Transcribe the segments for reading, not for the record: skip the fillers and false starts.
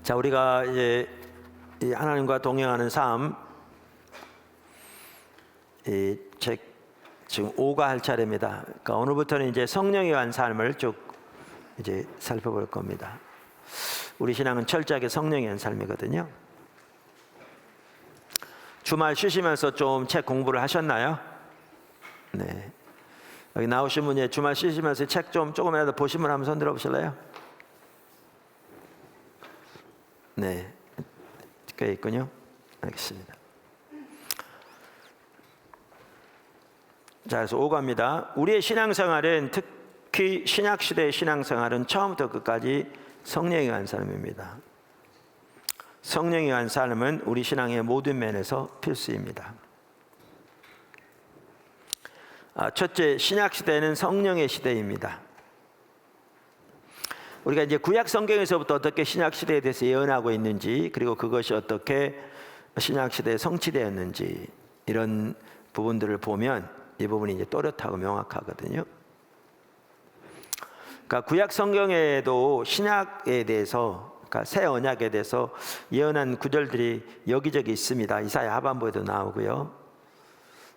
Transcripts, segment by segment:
자, 우리가 이제 이 하나님과 동행하는 삶, 이 책 지금 5가 할 차례입니다. 그러니까 오늘부터는 이제 성령에 관한 삶을 쭉 이제 살펴볼 겁니다. 우리 신앙은 철저하게 성령에 관한 삶이거든요. 주말 쉬시면서 좀 책 공부를 하셨나요? 네. 여기 나오신 분이 주말 쉬시면서 책 좀 조금이라도 보신 분 한번 손 들어보실래요? 네. 꽤 있군요. 알겠습니다. 자, 그래서 5가입니다. 우리의 신앙생활은, 특히 신약시대의 신앙생활은 처음부터 끝까지 성령에 관한 삶입니다. 성령에 관한 삶은 우리 신앙의 모든 면에서 필수입니다. 첫째, 신약시대는 성령의 시대입니다. 우리가 이제 구약 성경에서부터 어떻게 신약시대에 대해서 예언하고 있는지, 그리고 그것이 어떻게 신약시대에 성취되었는지, 이런 부분들을 보면 이 부분이 이제 또렷하고 명확하거든요. 그러니까 구약 성경에도 신약에 대해서, 그러니까 새 언약에 대해서 예언한 구절들이 여기저기 있습니다. 이사야 하반부에도 나오고요.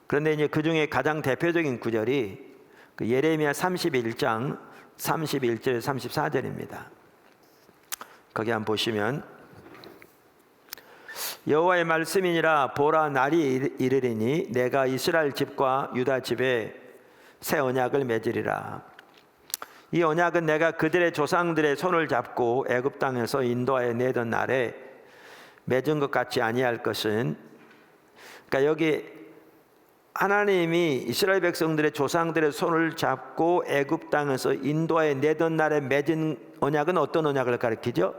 그런데 이제 그 중에 가장 대표적인 구절이 그 예레미야 31장 31절 34절입니다. 거기 한번 보시면, 여호와의 말씀이니라, 보라, 날이 이르리니 내가 이스라엘 집과 유다 집에 새 언약을 맺으리라. 이 언약은 내가 그들의 조상들의 손을 잡고 애굽 땅에서 인도하여 내던 날에 맺은 것 같이 아니할 것은, 그러니까 여기 하나님이 이스라엘 백성들의 조상들의 손을 잡고 애굽 땅에서 인도하여 내던 날에 맺은 언약은 어떤 언약을 가리키죠?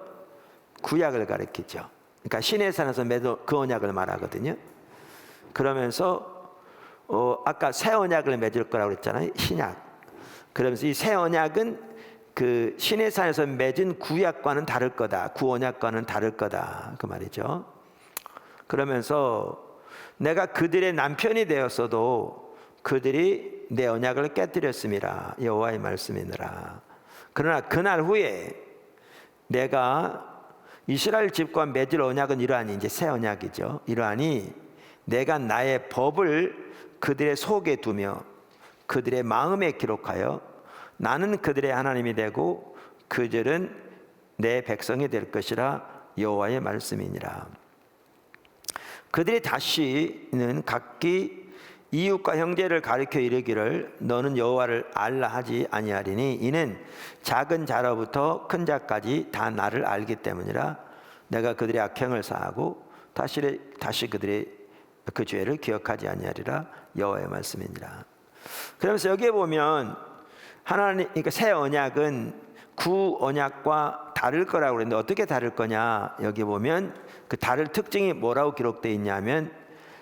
구약을 가리키죠. 그러니까 시내산에서 맺은 그 언약을 말하거든요. 그러면서 아까 새 언약을 맺을 거라고 그랬잖아요. 신약. 그러면서 이 새 언약은 그 시내산에서 맺은 구약과는 다를 거다. 구언약과는 다를 거다. 그 말이죠. 그러면서 내가 그들의 남편이 되었어도 그들이 내 언약을 깨뜨렸음이라. 여호와의 말씀이니라. 그러나 그날 후에 내가 이스라엘 집과 맺을 언약은 이러하니, 이제 새 언약이죠. 이러하니 내가 나의 법을 그들의 속에 두며 그들의 마음에 기록하여 나는 그들의 하나님이 되고 그들은 내 백성이 될 것이라. 여호와의 말씀이니라. 그들이 다시는 각기 이웃과 형제를 가리켜 이르기를 너는 여호와를 알라 하지 아니하리니 이는 작은 자로부터 큰 자까지 다 나를 알기 때문이라. 내가 그들의 악행을 사하고 다시 그들의 그 죄를 기억하지 아니하리라. 여호와의 말씀이니라. 그러면서 여기에 보면 하나님, 그러니까 새 언약은 구 언약과 다를 거라고 그랬는데 어떻게 다를 거냐? 여기 보면 그 다를 특징이 뭐라고 기록되어 있냐면,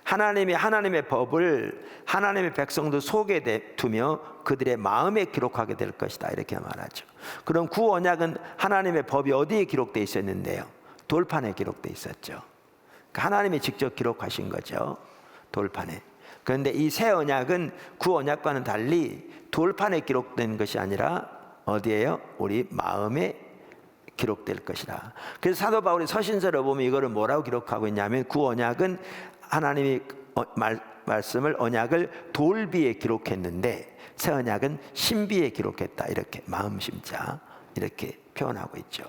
하나님이 하나님의 법을 하나님의 백성들 속에 두며 그들의 마음에 기록하게 될 것이다, 이렇게 말하죠. 그럼 구 언약은 하나님의 법이 어디에 기록되어 있었는데요? 돌판에 기록되어 있었죠. 그러니까 하나님이 직접 기록하신 거죠, 돌판에. 그런데 이 새 언약은 구 언약과는 달리 돌판에 기록된 것이 아니라 어디에요? 우리 마음에 기록될 것이다. 그래서 사도 바울이 서신서를 보면 이거를 뭐라고 기록하고 있냐면, 구 언약은 하나님이 말씀을, 언약을 돌비에 기록했는데 새 언약은 신비에 기록했다, 이렇게 마음 심자 이렇게 표현하고 있죠.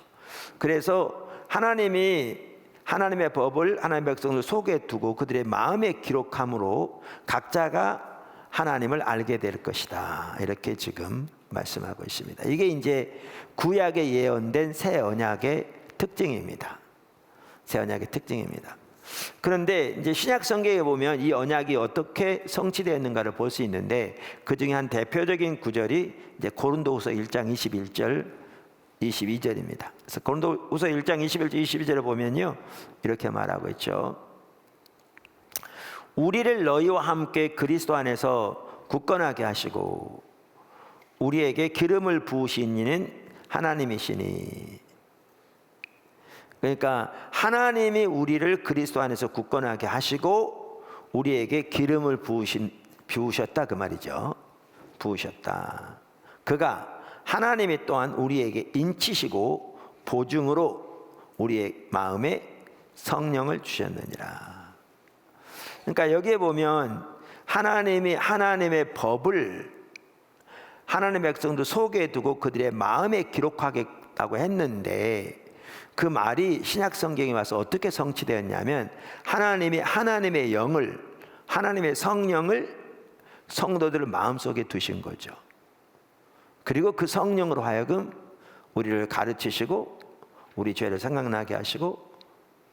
그래서 하나님이 하나님의 법을 하나님의 백성들 속에 두고 그들의 마음에 기록함으로 각자가 하나님을 알게 될 것이다, 이렇게 지금 말씀하고 있습니다. 이게 이제 구약에 예언된 새 언약의 특징입니다. 새 언약의 특징입니다. 그런데 이제 신약 성경에 보면 이 언약이 어떻게 성취되었는가를 볼 수 있는데, 그 중에 한 대표적인 구절이 이제 고린도후서 1장 21절 22절입니다. 그래서 고린도후서 1장 21절 22절을 보면요, 이렇게 말하고 있죠. 우리를 너희와 함께 그리스도 안에서 굳건하게 하시고 우리에게 기름을 부으신 이는 하나님이시니. 그러니까 하나님이 우리를 그리스도 안에서 굳건하게 하시고 우리에게 기름을 부으셨다, 그 말이죠. 부으셨다. 그가 하나님이 또한 우리에게 인치시고 보증으로 우리의 마음에 성령을 주셨느니라. 그러니까 여기에 보면 하나님이 하나님의 법을 하나님의 백성들 속에 두고 그들의 마음에 기록하겠다고 했는데, 그 말이 신약 성경에 와서 어떻게 성취되었냐면, 하나님이 하나님의 영을, 하나님의 성령을 성도들 마음속에 두신 거죠. 그리고 그 성령으로 하여금 우리를 가르치시고 우리 죄를 생각나게 하시고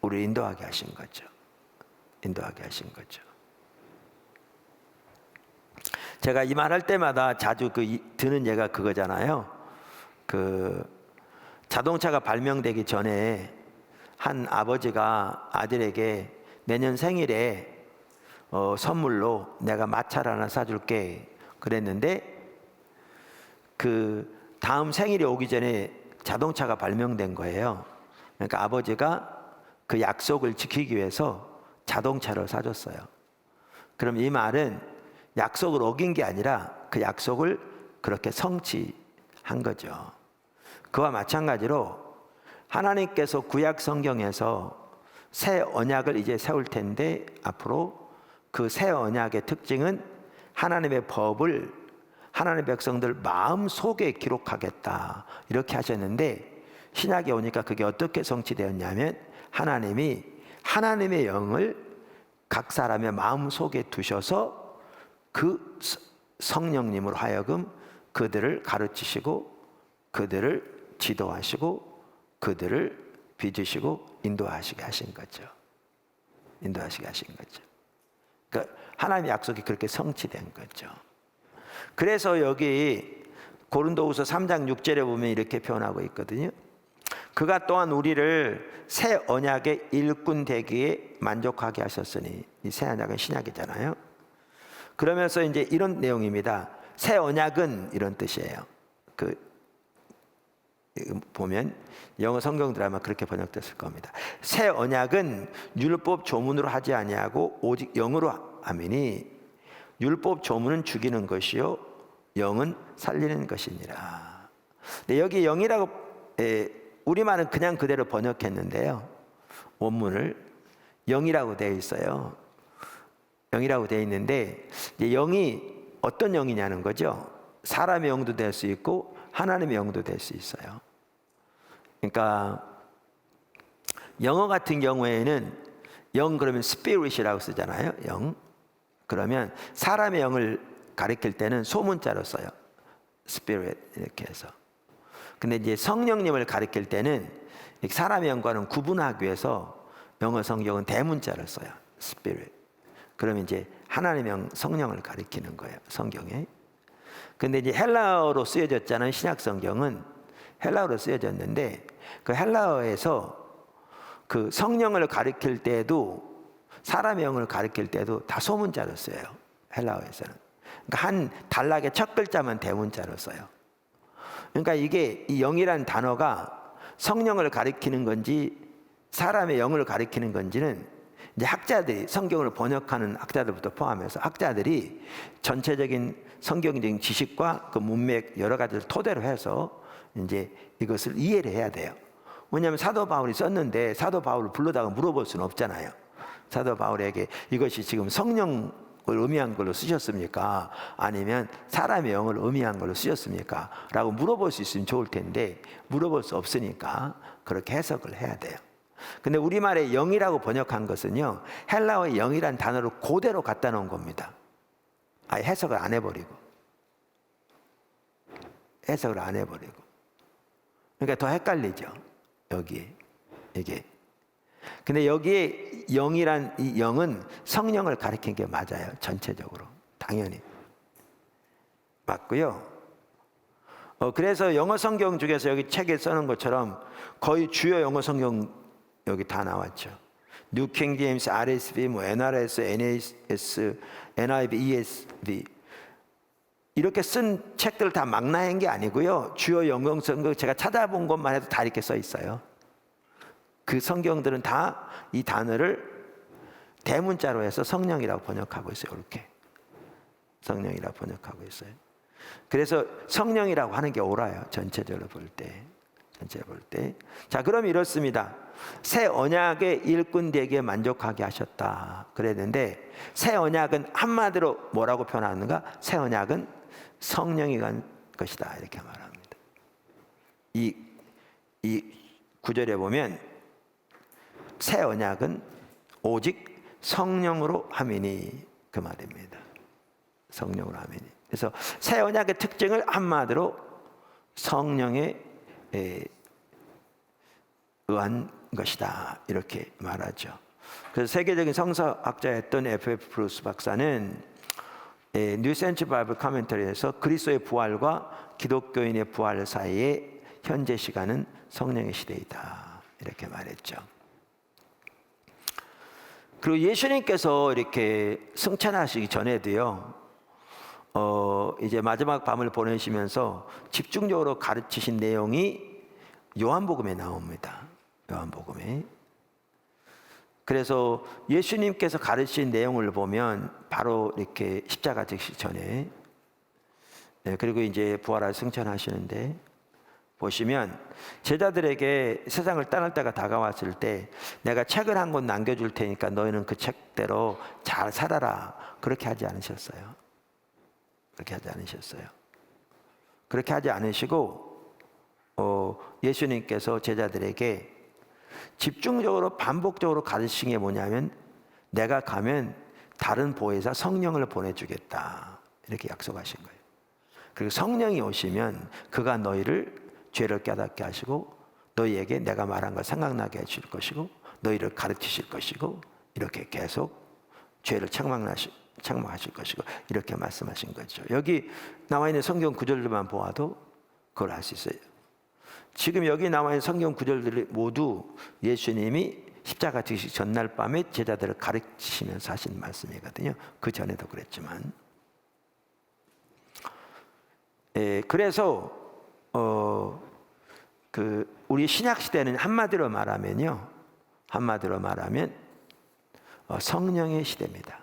우리를 인도하게 하신 거죠. 인도하게 하신 거죠. 제가 이 말할 때마다 자주 드는 예가 그거잖아요. 자동차가 발명되기 전에 한 아버지가 아들에게 내년 생일에 선물로 내가 마차를 하나 사줄게 그랬는데, 그 다음 생일이 오기 전에 자동차가 발명된 거예요. 그러니까 아버지가 그 약속을 지키기 위해서 자동차를 사줬어요. 그럼 이 말은 약속을 어긴 게 아니라 그 약속을 그렇게 성취한 거죠. 그와 마찬가지로 하나님께서 구약 성경에서 새 언약을 이제 세울 텐데, 앞으로 그 새 언약의 특징은 하나님의 법을 하나님의 백성들 마음 속에 기록하겠다 이렇게 하셨는데, 신약에 오니까 그게 어떻게 성취되었냐면, 하나님이 하나님의 영을 각 사람의 마음 속에 두셔서 그 성령님으로 하여금 그들을 가르치시고 그들을 지도하시고 그들을 빚으시고 인도하시게 하신 거죠. 인도하시게 하신 거죠. 그러니까 하나님의 약속이 그렇게 성취된 거죠. 그래서 여기 고린도후서 3장 6절에 보면 이렇게 표현하고 있거든요. 그가 또한 우리를 새 언약의 일꾼 되기에 만족하게 하셨으니, 이 새 언약은 신약이잖아요. 그러면서 이제 이런 내용입니다. 새 언약은 이런 뜻이에요. 보면 영어 성경들 아마 그렇게 번역됐을 겁니다. 새 언약은 율법 조문으로 하지 아니하고 오직 영으로 하미니, 율법 조문은 죽이는 것이요 영은 살리는 것이니라. 근데 여기 영이라고 우리말은 그냥 그대로 번역했는데요, 원문을 영이라고 되어 있어요. 영이라고 되어 있는데, 이제 영이 어떤 영이냐는 거죠. 사람의 영도 될 수 있고 하나님의 영도 될 수 있어요. 그러니까 영어 같은 경우에는 영 그러면 스피릿이라고 쓰잖아요. 영. 그러면 사람의 영을 가리킬 때는 소문자로 써요. 스피릿 이렇게 해서. 근데 이제 성령님을 가리킬 때는 사람의 영과는 구분하기 위해서 영어 성경은 대문자를 써요. 스피릿. 그러면 이제 하나님의 영, 성령을 가리키는 거예요, 성경에. 근데 이제 헬라어로 쓰여졌잖아요. 신약 성경은 헬라어로 쓰여졌는데, 그 헬라어에서 그 성령을 가리킬 때도 사람의 영을 가리킬 때도 다 소문자로 써요, 헬라어에서는. 그러니까 한 단락의 첫 글자만 대문자로 써요. 그러니까 이게 이 영이라는 단어가 성령을 가리키는 건지 사람의 영을 가리키는 건지는 이제 학자들이, 성경을 번역하는 학자들부터 포함해서 학자들이 전체적인 성경적인 지식과 그 문맥 여러 가지를 토대로 해서 이제 이것을 이해를 해야 돼요. 왜냐하면 사도 바울이 썼는데 사도 바울을 불러다가 물어볼 수는 없잖아요. 사도 바울에게 이것이 지금 성령을 의미한 걸로 쓰셨습니까? 아니면 사람의 영을 의미한 걸로 쓰셨습니까? 라고 물어볼 수 있으면 좋을 텐데 물어볼 수 없으니까 그렇게 해석을 해야 돼요. 근데 우리말에 영이라고 번역한 것은요, 헬라어의 영이란 단어를 그대로 갖다 놓은 겁니다. 아예 해석을 안 해버리고. 해석을 안 해버리고. 그러니까 더 헷갈리죠, 여기에. 이게. 근데 여기에 영이란 이 영은 성령을 가리킨 게 맞아요, 전체적으로. 당연히. 맞고요. 그래서 영어 성경 중에서 여기 책에 써놓은 것처럼 거의 주요 영어 성경 여기 다 나왔죠. 뉴 킹 제임스, RSV, NRS, NAS, NIV, ESV 이렇게 쓴 책들 다 막 나온 게 아니고요. 주요 영어 성경 제가 찾아본 것만 해도 다 이렇게 써 있어요. 그 성경들은 다 이 단어를 대문자로 해서 성령이라고 번역하고 있어요. 이렇게 성령이라고 번역하고 있어요. 그래서 성령이라고 하는 게 옳아요, 전체적으로 볼 때. 전체 볼 때. 자, 그럼 이렇습니다. 새 언약의 일꾼 되기에 만족하게 하셨다 그랬는데, 새 언약은 한마디로 뭐라고 표현하는가? 새 언약은 성령이 간 것이다 이렇게 말합니다. 이 구절에 보면 새 언약은 오직 성령으로 함이니 그 말입니다. 성령으로 함이니. 그래서 새 언약의 특징을 한마디로 성령에 의한 것이다 이렇게 말하죠. 그래서 세계적인 성서학자였던 F.F. 브루스 박사는 뉴 센츄리 바이블 커멘터리에서 그리스도의 부활과 기독교인의 부활 사이에 현재 시간은 성령의 시대이다 이렇게 말했죠. 그리고 예수님께서 이렇게 승천하시기 전에도요, 이제 마지막 밤을 보내시면서 집중적으로 가르치신 내용이 요한복음에 나옵니다. 요한복음에. 그래서 예수님께서 가르치신 내용을 보면 바로 이렇게 십자가 지시기 전에, 그리고 이제 부활하여 승천하시는데 보시면 제자들에게 세상을 떠날 때가 다가왔을 때 내가 책을 한 권 남겨줄 테니까 너희는 그 책대로 잘 살아라 그렇게 하지 않으셨어요. 그렇게 하지 않으셨어요. 그렇게 하지 않으시고 예수님께서 제자들에게 집중적으로 반복적으로 가르치신 게 뭐냐면 내가 가면 다른 보혜사 성령을 보내주겠다 이렇게 약속하신 거예요. 그리고 성령이 오시면 그가 너희를 죄를 깨닫게 하시고 너희에게 내가 말한 걸 생각나게 해줄 것이고 너희를 가르치실 것이고 이렇게 계속 죄를 책망하실 것이고 이렇게 말씀하신 거죠. 여기 나와 있는 성경 구절들만 보아도 그걸 알 수 있어요. 지금 여기 나와 있는 성경 구절들이 모두 예수님이 십자가 지시기 전날 밤에 제자들을 가르치시면서 하신 말씀이거든요. 그 전에도 그랬지만. 그래서 우리 신약 시대는 한마디로 말하면 성령의 시대입니다.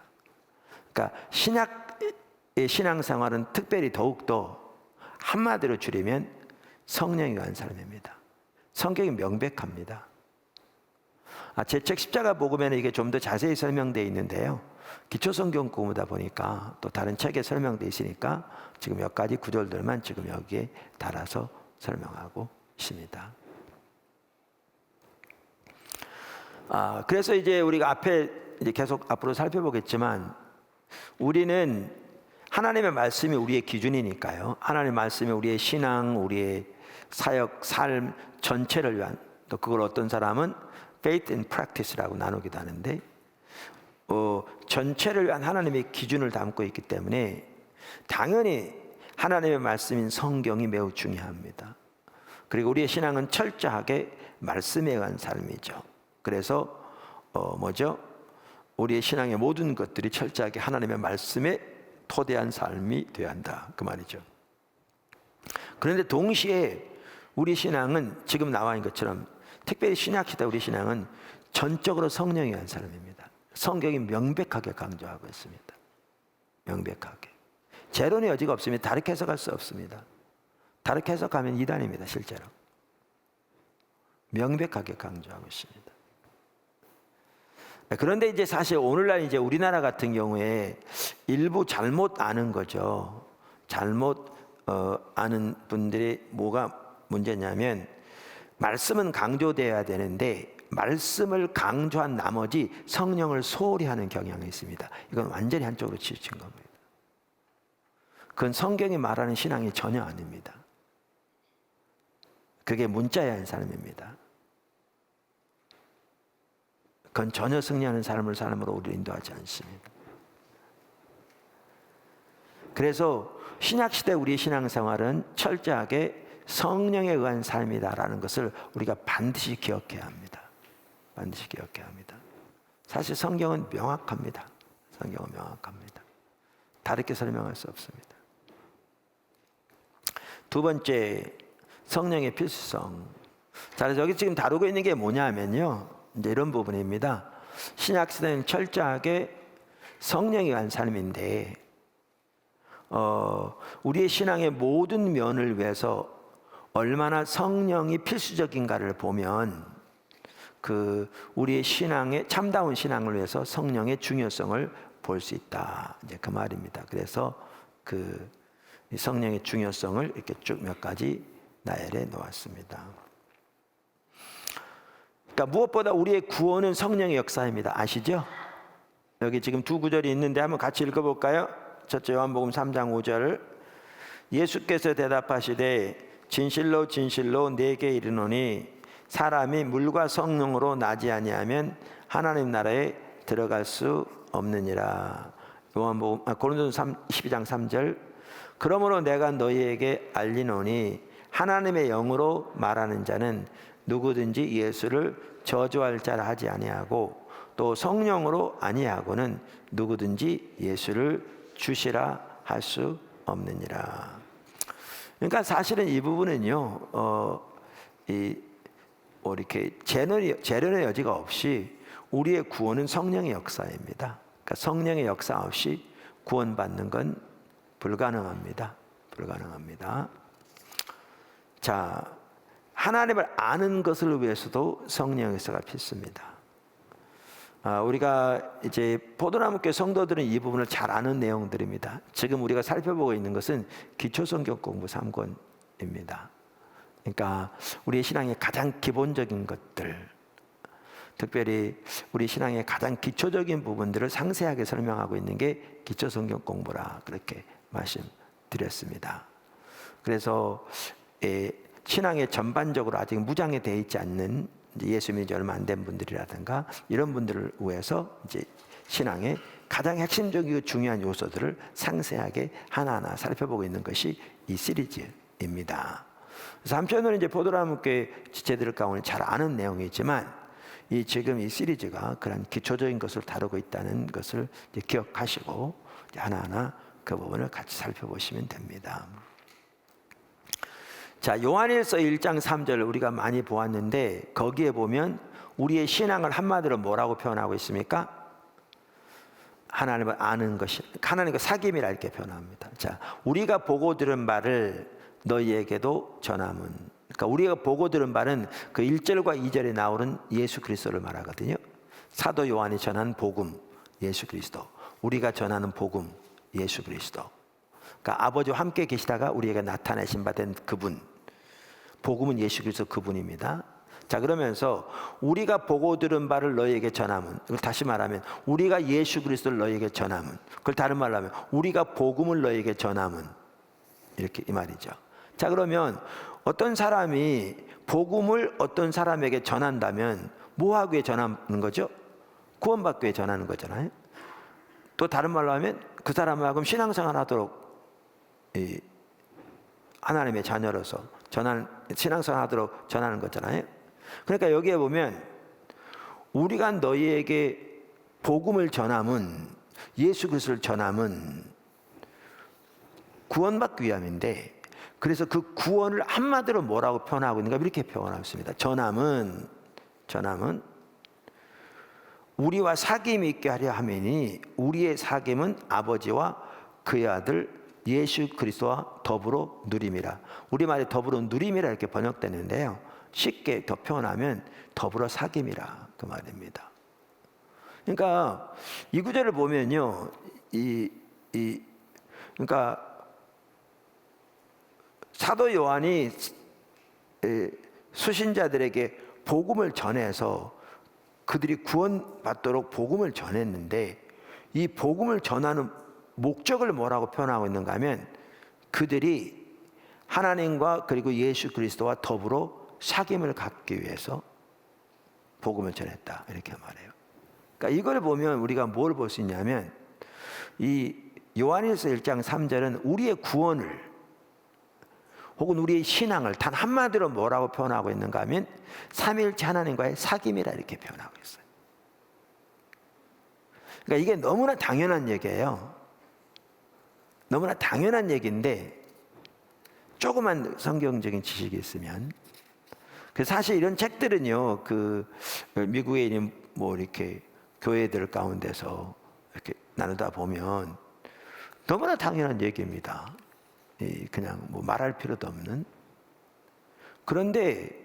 그러니까 신약의 신앙생활은 특별히 더욱더 한마디로 줄이면 성령이 간 사람입니다. 성경이 명백합니다. 제 책 십자가 복음에는 이게 좀 더 자세히 설명되어 있는데요. 기초성경 공부다 보니까 또 다른 책에 설명되어 있으니까 지금 몇 가지 구절들만 지금 여기에 달아서 설명하고 있습니다. 그래서 이제 우리가 앞에 이제 계속 앞으로 살펴보겠지만 우리는 하나님의 말씀이 우리의 기준이니까요. 하나님의 말씀이 우리의 신앙, 우리의 사역, 삶 전체를 위한, 또 그걸 어떤 사람은 faith and practice라고 나누기도 하는데 전체를 위한 하나님의 기준을 담고 있기 때문에 당연히 하나님의 말씀인 성경이 매우 중요합니다. 그리고 우리의 신앙은 철저하게 말씀에 의한 삶이죠. 그래서 우리의 신앙의 모든 것들이 철저하게 하나님의 말씀에 토대한 삶이 되어야 한다 그 말이죠. 그런데 동시에 우리 신앙은 지금 나와 있는 것처럼 특별히 신약시대 우리 신앙은 전적으로 성령에 의한 삶입니다. 성경이 명백하게 강조하고 있습니다. 명백하게. 재론의 여지가 없습니다. 다르게 해석할 수 없습니다. 다르게 해석하면 이단입니다. 실제로. 명백하게 강조하고 있습니다. 그런데 이제 사실 오늘날 이제 우리나라 같은 경우에 일부 잘못 아는 거죠. 잘못 아는 분들이 뭐가 문제냐면 말씀은 강조되어야 되는데 말씀을 강조한 나머지 성령을 소홀히 하는 경향이 있습니다. 이건 완전히 한쪽으로 치우친 겁니다. 그건 성경이 말하는 신앙이 전혀 아닙니다. 그게 문자여야 하는 삶입니다. 그건 전혀 승리하는 삶으로 우리를 인도하지 않습니다. 그래서 신약시대 우리의 신앙생활은 철저하게 성령에 의한 삶이다라는 것을 우리가 반드시 기억해야 합니다. 반드시 기억해야 합니다. 사실 성경은 명확합니다. 성경은 명확합니다. 다르게 설명할 수 없습니다. 두 번째, 성령의 필수성. 자, 여기 지금 다루고 있는 게 뭐냐면요. 이제 이런 부분입니다. 신약시대는 철저하게 성령에 의한 삶인데 우리의 신앙의 모든 면을 위해서 얼마나 성령이 필수적인가를 보면 우리의 신앙의 참다운 신앙을 위해서 성령의 중요성을 볼 수 있다. 이제 그 말입니다. 그래서 성령의 중요성을 이렇게 쭉 몇 가지 나열해 놓았습니다. 그러니까 무엇보다 우리의 구원은 성령의 역사입니다. 아시죠? 여기 지금 두 구절이 있는데 한번 같이 읽어볼까요? 첫째 요한복음 3장 5절. 예수께서 대답하시되 진실로 진실로 내게 이르노니 사람이 물과 성령으로 나지 아니하면 하나님 나라에 들어갈 수 없느니라. 고린도서 12장 3절. 그러므로 내가 너희에게 알리노니 하나님의 영으로 말하는 자는 누구든지 예수를 저주할 자라 하지 아니하고 또 성령으로 아니하고는 누구든지 예수를 주시라 할 수 없느니라. 그러니까 사실은 이 부분은요, 이렇게 재련의 여지가 없이 우리의 구원은 성령의 역사입니다. 그러니까 성령의 역사 없이 구원받는 건 불가능합니다. 자, 하나님을 아는 것을 위해서도 성령의 역사가 필수입니다. 우리가 이제 포도나무교회 성도들은 이 부분을 잘 아는 내용들입니다. 지금 우리가 살펴보고 있는 것은 기초성경 공부 3권입니다. 그러니까 우리의 신앙의 가장 기본적인 것들, 특별히 우리 신앙의 가장 기초적인 부분들을 상세하게 설명하고 있는 게 기초성경 공부라 그렇게 말씀드렸습니다. 그래서 신앙의 전반적으로 아직 무장이 되어 있지 않는 예수 믿은 지 얼마 안 된 분들이라든가 이런 분들을 위해서 이제 신앙의 가장 핵심적이고 중요한 요소들을 상세하게 하나하나 살펴보고 있는 것이 이 시리즈입니다. 그래서 한편으로는 이제 포도나무교회 지체들 가운데 잘 아는 내용이지만 지금 이 시리즈가 그런 기초적인 것을 다루고 있다는 것을 이제 기억하시고 이제 하나하나 그 부분을 같이 살펴보시면 됩니다. 자, 요한일서 1장 3절을 우리가 많이 보았는데 거기에 보면 우리의 신앙을 한마디로 뭐라고 표현하고 있습니까? 하나님을 아는 것이, 하나님과 사귐이라 이렇게 표현합니다. 자, 우리가 보고 들은 바를 너희에게도 전함은, 그러니까 우리가 보고 들은 바는 그 1절과 2절에 나오는 예수 그리스도를 말하거든요. 사도 요한이 전한 복음, 예수 그리스도. 우리가 전하는 복음, 예수 그리스도. 그러니까 아버지와 함께 계시다가 우리에게 나타내신 바 된 그분. 복음은 예수 그리스도 그분입니다. 자, 그러면서 우리가 보고 들은 바를 너희에게 전함은, 이걸 다시 말하면 우리가 예수 그리스도를 너희에게 전함은, 그걸 다른 말로 하면 우리가 복음을 너희에게 전함은, 이렇게 이 말이죠. 자, 그러면 어떤 사람이 복음을 어떤 사람에게 전한다면 뭐 하기 위해 전하는 거죠? 구원받기 위해 전하는 거잖아요. 또 다른 말로 하면 그 사람하고 신앙생활 하도록 하나님의 자녀로서 신앙생활 하도록 전하는 거잖아요. 그러니까 여기에 보면 우리가 너희에게 복음을 전함은, 예수 그리스도를 전함은 구원받기 위함인데, 그래서 그 구원을 한마디로 뭐라고 표현하고 있는가? 이렇게 표현하고 있습니다. 전함은 우리와 사귐이 있게 하려 함이니 우리의 사귐은 아버지와 그의 아들 예수 그리스도와 더불어 누림이라. 우리말에 더불어 누림이라 이렇게 번역되는데요, 쉽게 더 표현하면 더불어 사귐이라 그 말입니다. 그러니까 이 구절을 보면요, 그러니까 사도 요한이 수신자들에게 복음을 전해서 그들이 구원받도록 복음을 전했는데, 이 복음을 전하는 목적을 뭐라고 표현하고 있는가 하면 그들이 하나님과 그리고 예수 그리스도와 더불어 사귐을 갖기 위해서 복음을 전했다, 이렇게 말해요. 그러니까 이걸 보면 우리가 뭘 볼 수 있냐면, 이 요한일서 1장 3절은 우리의 구원을 혹은 우리의 신앙을 단 한마디로 뭐라고 표현하고 있는가 하면 삼위일체 하나님과의 사귐이라 이렇게 표현하고 있어요. 그러니까 이게 너무나 당연한 얘기예요. 너무나 당연한 얘기인데 조그만 성경적인 지식이 있으면, 사실 이런 책들은요, 미국에 있는 뭐 이렇게 교회들 가운데서 이렇게 나누다 보면 너무나 당연한 얘기입니다. 그냥 뭐 말할 필요도 없는. 그런데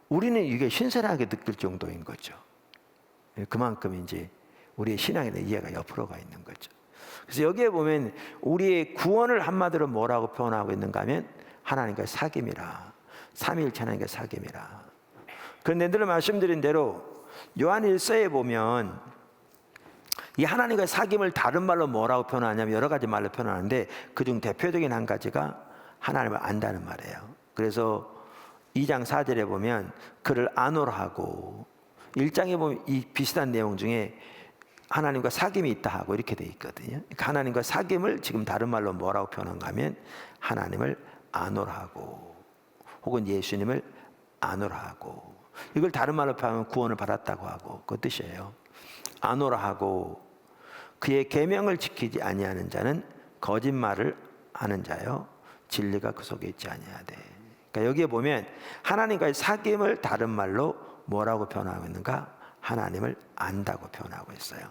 우리는 이게 신선하게 느낄 정도인 거죠. 그만큼 이제 우리의 신앙에 대한 이해가 옆으로 가 있는 거죠. 그래서 여기에 보면 우리의 구원을 한마디로 뭐라고 표현하고 있는가 하면 하나님과의 사귐이라, 삼위일체 하나님과의 사귐이라. 그런데 늘 말씀드린 대로 요한 1서에 보면 이 하나님과의 사귐을 다른 말로 뭐라고 표현하냐면 여러 가지 말로 표현하는데 그중 대표적인 한 가지가 하나님을 안다는 말이에요. 그래서 2장 4절에 보면 그를 아노라 하고, 1장에 보면 이 비슷한 내용 중에 하나님과 사귐이 있다 하고 이렇게 돼 있거든요. 그러니까 하나님과 사귐을 지금 다른 말로 뭐라고 표현한가 하면 하나님을 아노라 하고, 혹은 예수님을 아노라 하고, 이걸 다른 말로 표현하면 구원을 받았다고 하고 그 뜻이에요. 아노라 하고, 그의 계명을 지키지 아니하는 자는 거짓말을 하는 자요 진리가 그 속에 있지 아니하되. 그러니까 여기에 보면 하나님과의 사귐을 다른 말로 뭐라고 표현하고 있는가? 하나님을 안다고 표현하고 있어요.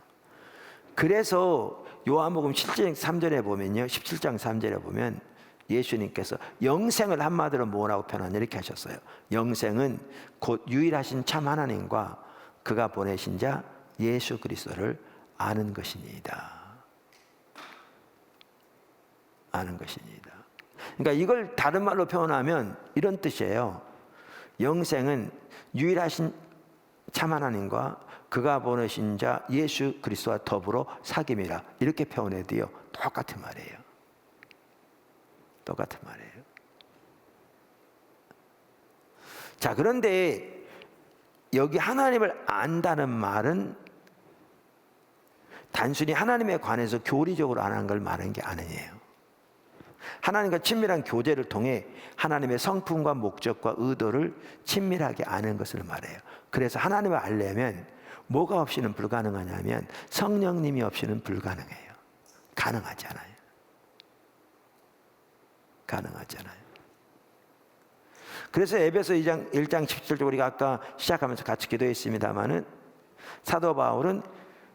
그래서 요한복음 7장 3절에 보면요, 17장 3절에 보면 예수님께서 영생을 한마디로 뭐라고 표현하냐 이렇게 하셨어요. 영생은 곧 유일하신 참 하나님과 그가 보내신 자 예수 그리스도를 아는 것이니이다. 아는 것이니이다. 그러니까 이걸 다른 말로 표현하면 이런 뜻이에요. 영생은 유일하신 참 하나님과 그가 보내신 자 예수 그리스도와 더불어 사귐이라. 이렇게 표현해도요 똑같은 말이에요. 똑같은 말이에요. 자, 그런데 여기 하나님을 안다는 말은 단순히 하나님에 관해서 교리적으로 아는 걸 말하는 게 아니에요. 하나님과 친밀한 교제를 통해 하나님의 성품과 목적과 의도를 친밀하게 아는 것을 말해요. 그래서 하나님을 알려면 뭐가 없이는 불가능하냐면 성령님이 없이는 불가능해요. 가능하잖아요. 가능하잖아요. 그래서 에베소 1장 17절 우리가 아까 시작하면서 같이 기도했습니다마는 사도 바울은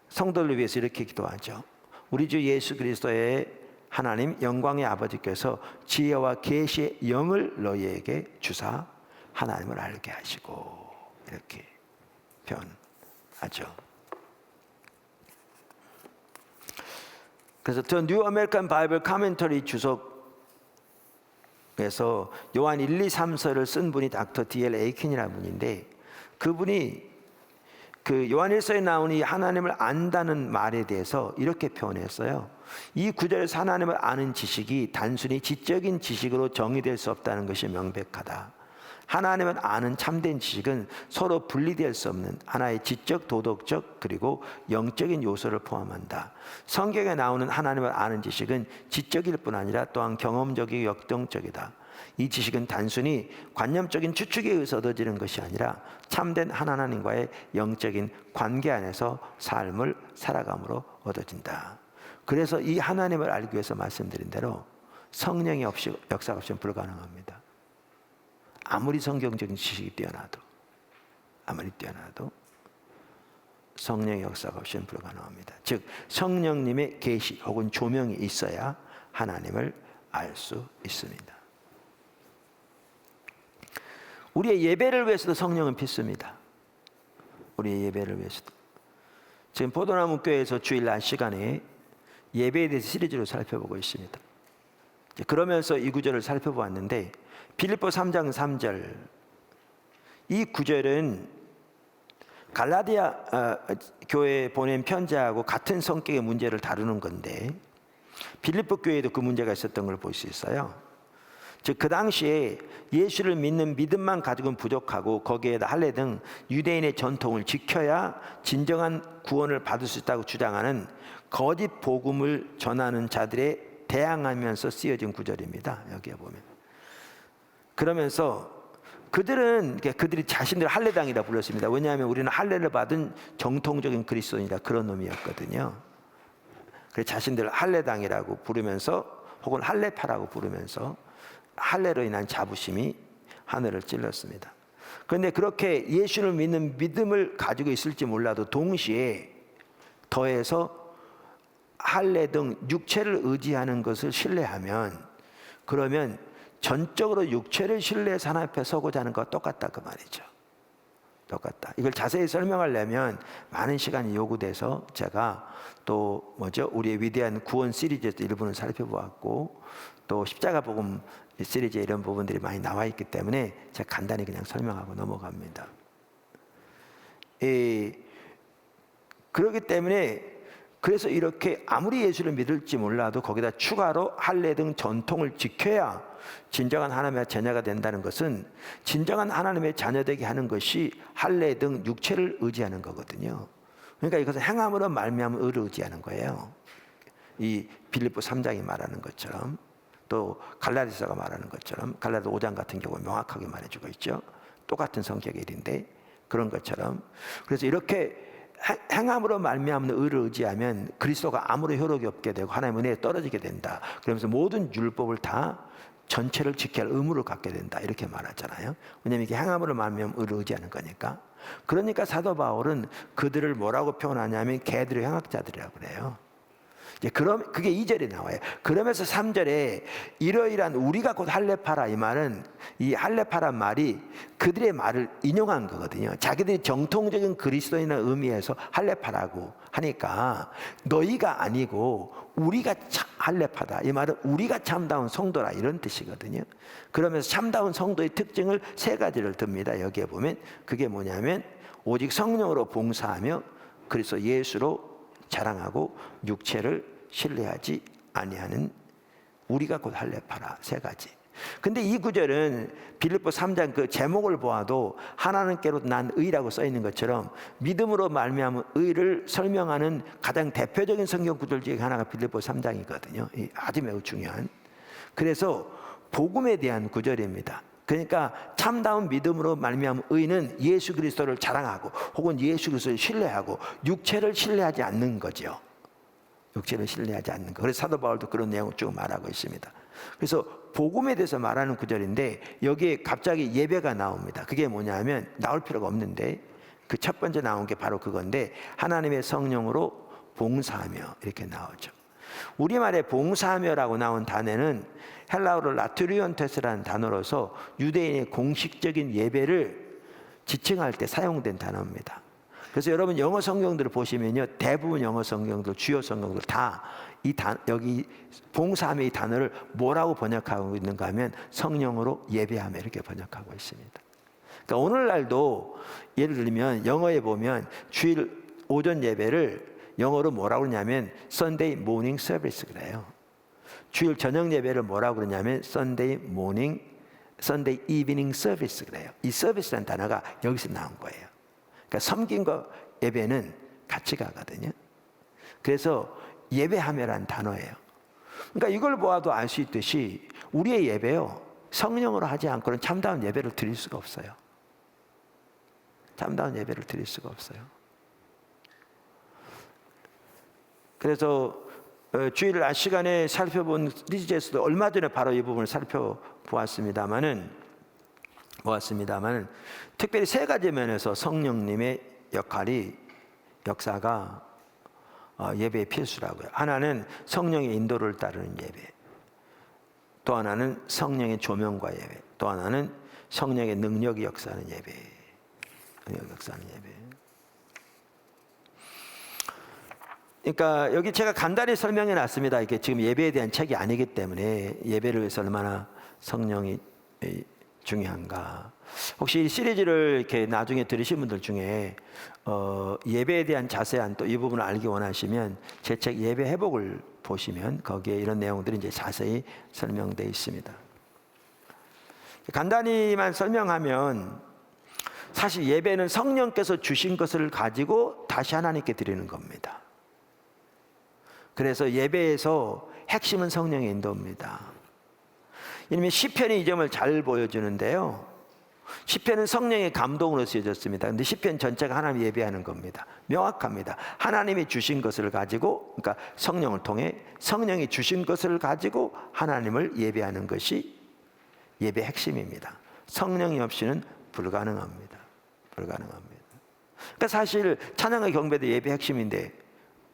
성도를 위해서 이렇게 기도하죠. 우리 주 예수 그리스도의 하나님 영광의 아버지께서 지혜와 계시의 영을 너희에게 주사 하나님을 알게 하시고, 이렇게 표현하죠. 그래서 저 뉴 아메리칸 바이블 카멘터리 주석에서 요한 1, 2, 3서를 쓴 분이 닥터 D.L. 에이킨이라는 분인데, 그분이 그 요한일서에 나오는 이 하나님을 안다는 말에 대해서 이렇게 표현했어요. 이 구절에서 하나님을 아는 지식이 단순히 지적인 지식으로 정의될 수 없다는 것이 명백하다. 하나님을 아는 참된 지식은 서로 분리될 수 없는 하나의 지적, 도덕적 그리고 영적인 요소를 포함한다. 성경에 나오는 하나님을 아는 지식은 지적일 뿐 아니라 또한 경험적이고 역동적이다. 이 지식은 단순히 관념적인 추측에 의해서 얻어지는 것이 아니라 참된 하나님과의 영적인 관계 안에서 삶을 살아감으로 얻어진다. 그래서 이 하나님을 알기 위해서 말씀드린 대로 성령이 없이 역사가 없이는 불가능합니다. 아무리 성경적인 지식이 뛰어나도, 아무리 뛰어나도 성령의 역사가 없이는 불가능합니다. 즉 성령님의 계시 혹은 조명이 있어야 하나님을 알 수 있습니다. 우리의 예배를 위해서도 성령은 필수입니다. 우리의 예배를 위해서도. 지금 포도나무 교회에서 주일날 시간에 예배에 대해서 시리즈로 살펴보고 있습니다. 그러면서 이 구절을 살펴보았는데 빌립보 3장 3절, 이 구절은 갈라디아 교회에 보낸 편지하고 같은 성격의 문제를 다루는 건데 빌립보 교회에도 그 문제가 있었던 걸 볼 수 있어요. 즉 그 당시에 예수를 믿는 믿음만 가지고는 부족하고 거기에다 할례 등 유대인의 전통을 지켜야 진정한 구원을 받을 수 있다고 주장하는 거짓 복음을 전하는 자들에 대항하면서 쓰여진 구절입니다. 여기에 보면. 그러면서 그들이 자신들 할례당이라 불렀습니다. 왜냐하면 우리는 할례를 받은 정통적인 그리스도인이라 그런 의미였거든요. 그래서 자신들 할례당이라고 부르면서 혹은 할례파라고 부르면서 할례로 인한 자부심이 하늘을 찔렀습니다. 그런데 그렇게 예수를 믿는 믿음을 가지고 있을지 몰라도 동시에 더해서 할례 등 육체를 의지하는 것을 신뢰하면, 그러면 전적으로 육체를 신뢰해서 하나님 앞에 서고자 하는 것과 똑같다 그 말이죠. 똑같다. 이걸 자세히 설명하려면 많은 시간이 요구돼서 제가 또 우리의 위대한 구원 시리즈에서 일부는 살펴보았고 또 십자가 복음 시리즈에 이런 부분들이 많이 나와 있기 때문에 제가 간단히 그냥 설명하고 넘어갑니다. 그렇기 때문에 그래서 이렇게 아무리 예수를 믿을지 몰라도 거기다 추가로 할례 등 전통을 지켜야 진정한 하나님의 자녀가 된다는 것은 진정한 하나님의 자녀되게 하는 것이 할례 등 육체를 의지하는 거거든요. 그러니까 이것은 행함으로 말미암은 의를 의지하는 거예요. 이 빌립보 3장이 말하는 것처럼 또 갈라디아서가 말하는 것처럼 갈라디아 5장 같은 경우 명확하게 말해주고 있죠. 똑같은 성격의 일인데 그런 것처럼 그래서 이렇게 행함으로 말미암는 의를 의지하면 그리스도가 아무런 효력이 없게 되고 하나님의 은혜에 떨어지게 된다. 그러면서 모든 율법을 다 전체를 지켜야 할 의무를 갖게 된다. 이렇게 말하잖아요. 왜냐하면 이게 행함으로 말미암는 의를 의지하는 거니까. 그러니까 사도 바울은 그들을 뭐라고 표현하냐면 개들의 행악자들이라고 그래요. 이제 그게 2절에 나와요. 그러면서 3절에 이러이러한 우리가 곧 할례파라 이 말은 이 할례파란 말이 그들의 말을 인용한 거거든요. 자기들이 정통적인 그리스도인의 의미에서 할례파라고 하니까 너희가 아니고 우리가 할례파다. 이 말은 우리가 참다운 성도라 이런 뜻이거든요. 그러면서 참다운 성도의 특징을 3가지를 듭니다. 여기에 보면 그게 뭐냐면 오직 성령으로 봉사하며 그리스도 예수로 자랑하고 육체를 신뢰하지 아니하는 우리가 곧 할례파라 3가지. 근데 이 구절은 빌립보 3장 그 제목을 보아도 하나님께로 난 의라고 써 있는 것처럼 믿음으로 말미암은 의를 설명하는 가장 대표적인 성경 구절 중에 하나가 빌립보 3장이거든요. 아주 매우 중요한. 그래서 복음에 대한 구절입니다. 그러니까 참다운 믿음으로 말미암은 의는 예수 그리스도를 자랑하고 혹은 예수 그리스도를 신뢰하고 육체를 신뢰하지 않는 거죠. 육체를 신뢰하지 않는 거. 그래서 사도 바울도 그런 내용을 쭉 말하고 있습니다. 그래서 복음에 대해서 말하는 구절인데 여기에 갑자기 예배가 나옵니다. 그게 뭐냐면 나올 필요가 없는데 그 첫 번째 나온 게 바로 그건데 하나님의 성령으로 봉사하며 이렇게 나오죠. 우리말에 봉사하며라고 나온 단어는 헬라어로 라투리온테스라는 단어로서 유대인의 공식적인 예배를 지칭할 때 사용된 단어입니다. 그래서 여러분 영어 성경들을 보시면요, 대부분 영어 성경들, 주요 성경들 다 여기 봉사하며 이 단어를 뭐라고 번역하고 있는가 하면 성령으로 예배하며 이렇게 번역하고 있습니다. 그러니까 오늘날도 예를 들면 영어에 보면 주일 오전 예배를 영어로 뭐라고 그러냐면 Sunday morning service 그래요. 주일 저녁 예배를 뭐라고 그러냐면 Sunday evening service 그래요. 이 서비스라는 단어가 여기서 나온 거예요. 그러니까 섬김과 예배는 같이 가거든요. 그래서 예배하며라는 단어예요. 그러니까 이걸 보아도 알 수 있듯이 우리의 예배요 성령으로 하지 않고는 참다운 예배를 드릴 수가 없어요. 참다운 예배를 드릴 수가 없어요. 그래서 주일 낮 시간에 살펴본 리즈에서도 얼마 전에 바로 이 부분을 살펴보았습니다만은 특별히 3가지 면에서 성령님의 역사가 예배의 필수라고요. 하나는 성령의 인도를 따르는 예배, 또 하나는 성령의 조명과 예배, 또 하나는 성령의 능력이 역사하는 예배. 그러니까 여기 제가 간단히 설명해 놨습니다. 이게 지금 예배에 대한 책이 아니기 때문에 예배를 위해서 얼마나 성령이 중요한가. 혹시 이 시리즈를 이렇게 나중에 들으신 분들 중에 예배에 대한 자세한 또 이 부분을 알기 원하시면 제 책 예배 회복을 보시면 거기에 이런 내용들이 이제 자세히 설명되어 있습니다. 간단히만 설명하면 사실 예배는 성령께서 주신 것을 가지고 다시 하나님께 드리는 겁니다. 그래서 예배에서 핵심은 성령의 인도입니다. 이러면 시편이 이 점을 잘 보여주는데요. 시편은 성령의 감동으로 쓰여졌습니다. 그런데 시편 전체가 하나님 예배하는 겁니다. 명확합니다. 하나님이 주신 것을 가지고, 그러니까 성령을 통해 성령이 주신 것을 가지고 하나님을 예배하는 것이 예배 핵심입니다. 성령이 없이는 불가능합니다. 그러니까 사실 찬양과 경배도 예배 핵심인데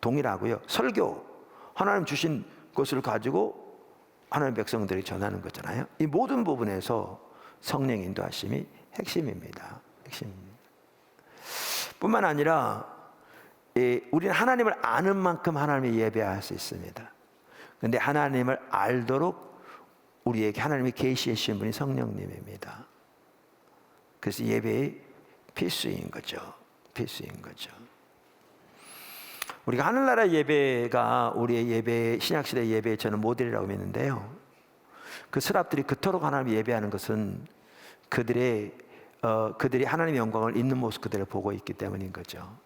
동일하고요. 설교, 하나님 주신 것을 가지고 하나님 백성들이 전하는 거잖아요. 이 모든 부분에서 성령 인도하심이 핵심입니다. 핵심입니다. 뿐만 아니라 우리는 하나님을 아는 만큼 하나님을 예배할 수 있습니다. 그런데 하나님을 알도록 우리에게 하나님이 계시해 주신 분이 성령님입니다. 그래서 예배의 필수인 거죠. 필수인 거죠. 우리가 하늘나라 예배가 우리의 예배, 신약시대 예배의 저는 모델이라고 믿는데요. 그 스랍들이 그토록 하나님을 예배하는 것은 그들이 하나님의 영광을 있는 모습 그대로 보고 있기 때문인 거죠.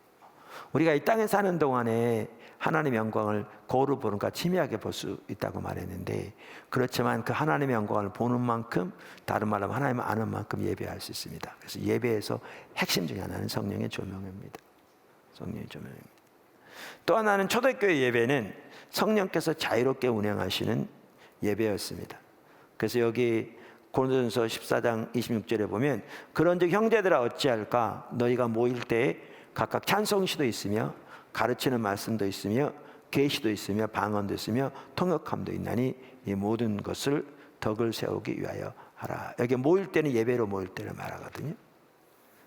우리가 이 땅에 사는 동안에 하나님의 영광을 거울을 보는 것과 희미하게 볼 수 있다고 말했는데, 그렇지만 그 하나님의 영광을 보는 만큼, 다른 말로 하면 하나님을 아는 만큼 예배할 수 있습니다. 그래서 예배에서 핵심 중에 하나는 성령의 조명입니다. 성령의 조명입니다. 또 하나는 초대교회 예배는 성령께서 자유롭게 운행하시는 예배였습니다. 그래서 여기 고린도전서 14장 26절에 보면, 그런즉 형제들아 어찌할까, 너희가 모일 때에 각각 찬송시도 있으며 가르치는 말씀도 있으며 계시도 있으며 방언도 있으며 통역함도 있나니 이 모든 것을 덕을 세우기 위하여 하라. 여기 모일 때는 예배로 모일 때를 말하거든요.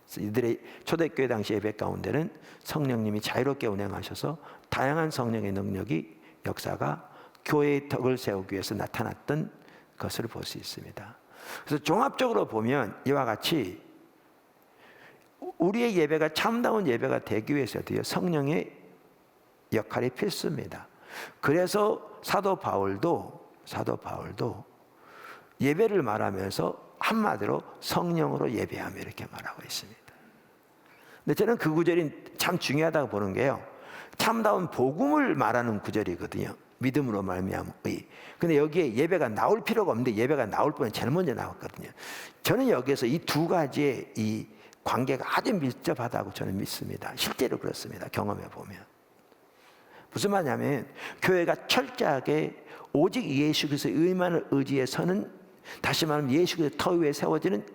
그래서 이들의 초대교회 당시 예배 가운데는 성령님이 자유롭게 운행하셔서 다양한 성령의 능력이, 역사가 교회의 덕을 세우기 위해서 나타났던 것을 볼 수 있습니다. 그래서 종합적으로 보면 이와 같이 우리의 예배가 참다운 예배가 되기 위해서도요, 성령의 역할이 필수입니다. 그래서 사도 바울도 예배를 말하면서 한마디로 성령으로 예배하며 이렇게 말하고 있습니다. 근데 저는 그 구절이 참 중요하다고 보는 게요, 참다운 복음을 말하는 구절이거든요. 믿음으로 말미암아 의. 근데 여기에 예배가 나올 필요가 없는데 예배가 나올 뻔에 제일 먼저 나왔거든요. 저는 여기에서 이 두 가지의 이 관계가 아주 밀접하다고 저는 믿습니다. 실제로 그렇습니다. 경험해 보면. 무슨 말이냐면, 교회가 철저하게 오직 예수 그리스도의 의만을 의지해 서는, 다시 말하면 예수 그리스도의 터 위에 세워지는,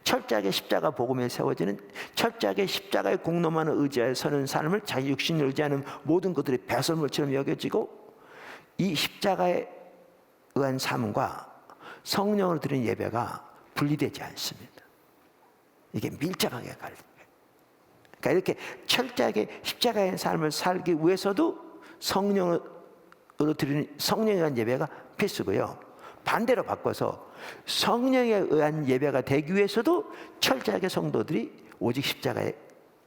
철저하게 십자가 복음에 세워지는, 철저하게 십자가의 공로만을 의지하여 서는 삶을 자기 육신을 의지하는 모든 것들이 배설물처럼 여겨지고, 이 십자가에 의한 삶과 성령을 드리는 예배가 분리되지 않습니다. 이게 밀접하게 갈려요. 그러니까 이렇게 철저하게 십자가의 삶을 살기 위해서도 성령으로 드리는 성령에 의한 예배가 필수고요. 반대로 바꿔서 성령에 의한 예배가 되기 위해서도 철저하게 성도들이 오직 십자가의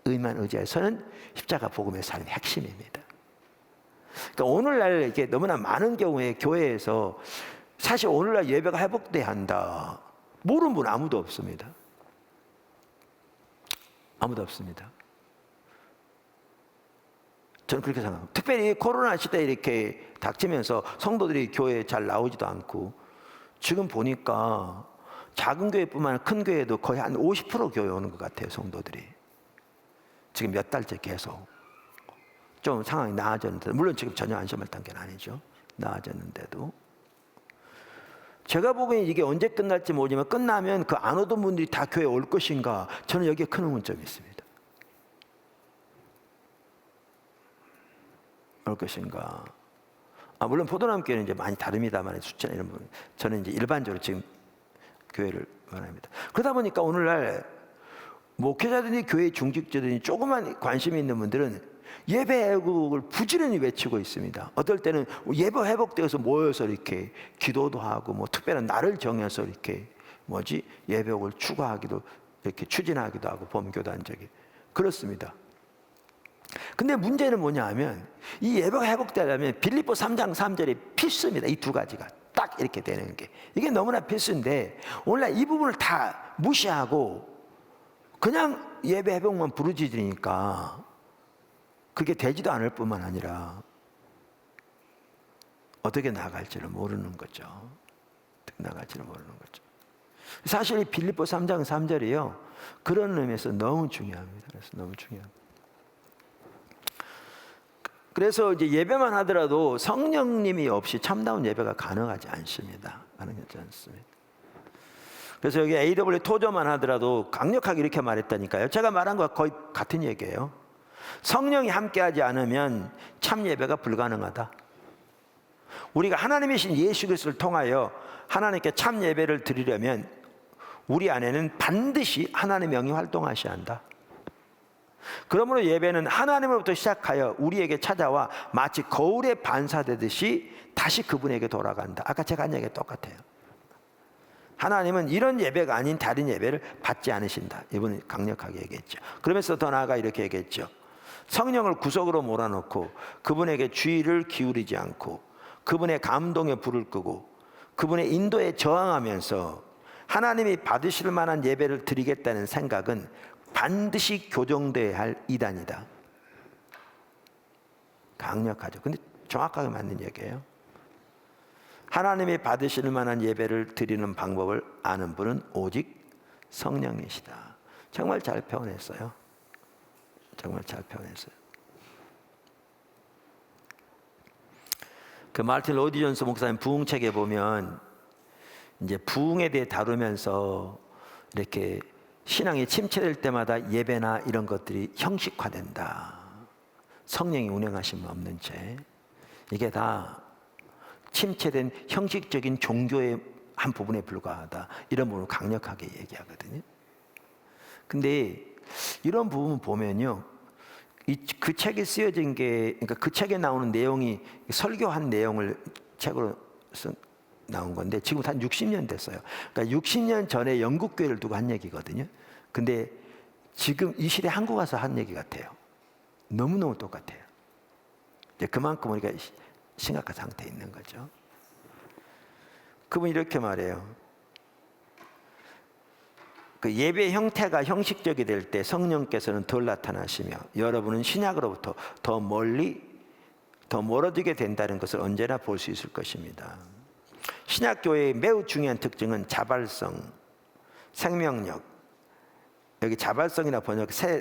의만 의지해서는 십자가 복음의 삶이 핵심입니다. 그러니까 오늘날 이게 너무나 많은 경우에 교회에서 사실 오늘날 예배가 회복돼야 한다, 모르는 분 아무도 없습니다. 아무도 없습니다. 저는 그렇게 생각합니다. 특별히 코로나 시대에 이렇게 닥치면서 성도들이 교회에 잘 나오지도 않고, 지금 보니까 작은 교회뿐만 아니라 큰 교회도 거의 한 50% 교회 오는 것 같아요. 성도들이 지금 몇 달째 계속 좀 상황이 나아졌는데, 물론 지금 전혀 안심할 단계는 아니죠. 나아졌는데도 제가 보기엔 이게 언제 끝날지 모르지만, 끝나면 그 안 오던 분들이 다 교회에 올 것인가, 저는 여기에 큰 의문점이 있습니다. 올 것인가. 물론 포도나무교회는 이제 많이 다릅니다만, 숫자나 이런 부분, 저는 이제 일반적으로 지금 교회를 말합니다. 그러다 보니까 오늘날 목회자들이, 교회 중직자들이 조그만 관심이 있는 분들은 예배 회복을 부지런히 외치고 있습니다. 어떨 때는 예배 회복되어서 모여서 이렇게 기도도 하고, 뭐 특별한 날을 정해서 이렇게 예배 회복을 추구하기도, 이렇게 추진하기도 하고, 범교단 적이 그렇습니다. 근데 문제는 뭐냐 하면, 이 예배가 회복되려면 빌립보 3장 3절이 필수입니다. 이 두 가지가 딱 이렇게 되는 게, 이게 너무나 필수인데, 오늘날 이 부분을 다 무시하고 그냥 예배 회복만 부르짖으니까 그게 되지도 않을 뿐만 아니라 어떻게 나아갈지를 모르는 거죠. 어떻게 나아갈지를 모르는 거죠. 사실 이 빌립보 3장 3절이요, 그런 의미에서 너무 중요합니다. 그래서 너무 중요합니다. 그래서 이제 예배만 하더라도 성령님이 없이 참다운 예배가 가능하지 않습니다. 가능하지 않습니다. 그래서 여기 AW 토저만 하더라도 강력하게 이렇게 말했다니까요. 제가 말한 것과 거의 같은 얘기예요. 성령이 함께하지 않으면 참 예배가 불가능하다. 우리가 하나님이신 예수 그리스도를 통하여 하나님께 참 예배를 드리려면 우리 안에는 반드시 하나님의 영이 활동하셔야 한다. 그러므로 예배는 하나님으로부터 시작하여 우리에게 찾아와 마치 거울에 반사되듯이 다시 그분에게 돌아간다. 아까 제가 한 얘기가 똑같아요. 하나님은 이런 예배가 아닌 다른 예배를 받지 않으신다. 이분은 강력하게 얘기했죠. 그러면서 더 나아가 이렇게 얘기했죠. 성령을 구석으로 몰아넣고 그분에게 주의를 기울이지 않고 그분의 감동에 불을 끄고 그분의 인도에 저항하면서 하나님이 받으실 만한 예배를 드리겠다는 생각은 반드시 교정돼야 할 이단이다. 강력하죠. 근데 정확하게 맞는 얘기예요. 하나님이 받으실 만한 예배를 드리는 방법을 아는 분은 오직 성령이시다. 정말 잘 표현했어요. 정말 잘 표현했어요. 그 마르틴 로이드 존스 목사님 부흥책에 보면 이제 부흥에 대해 다루면서 이렇게 신앙이 침체될 때마다 예배나 이런 것들이 형식화된다. 성령이 운행하심은 없는 채 이게 다 침체된 형식적인 종교의 한 부분에 불과하다. 이런 부분을 강력하게 얘기하거든요. 근데 이런 부분 보면요, 그 책에 쓰여진 게, 그러니까 그 책에 나오는 내용이 설교한 내용을 책으로 나온 건데 지금 한 60년 됐어요. 그러니까 60년 전에 영국 교회를 두고 한 얘기거든요. 근데 지금 이 시대 한국 와서 한 얘기 같아요. 너무너무 똑같아요. 그만큼 우리가 심각한 상태에 있는 거죠. 그분이 이렇게 말해요. 그 예배 형태가 형식적이 될 때 성령께서는 덜 나타나시며 여러분은 신약으로부터 더 멀어지게 된다는 것을 언제나 볼 수 있을 것입니다. 신약 교회의 매우 중요한 특징은 자발성, 생명력. 여기 자발성이나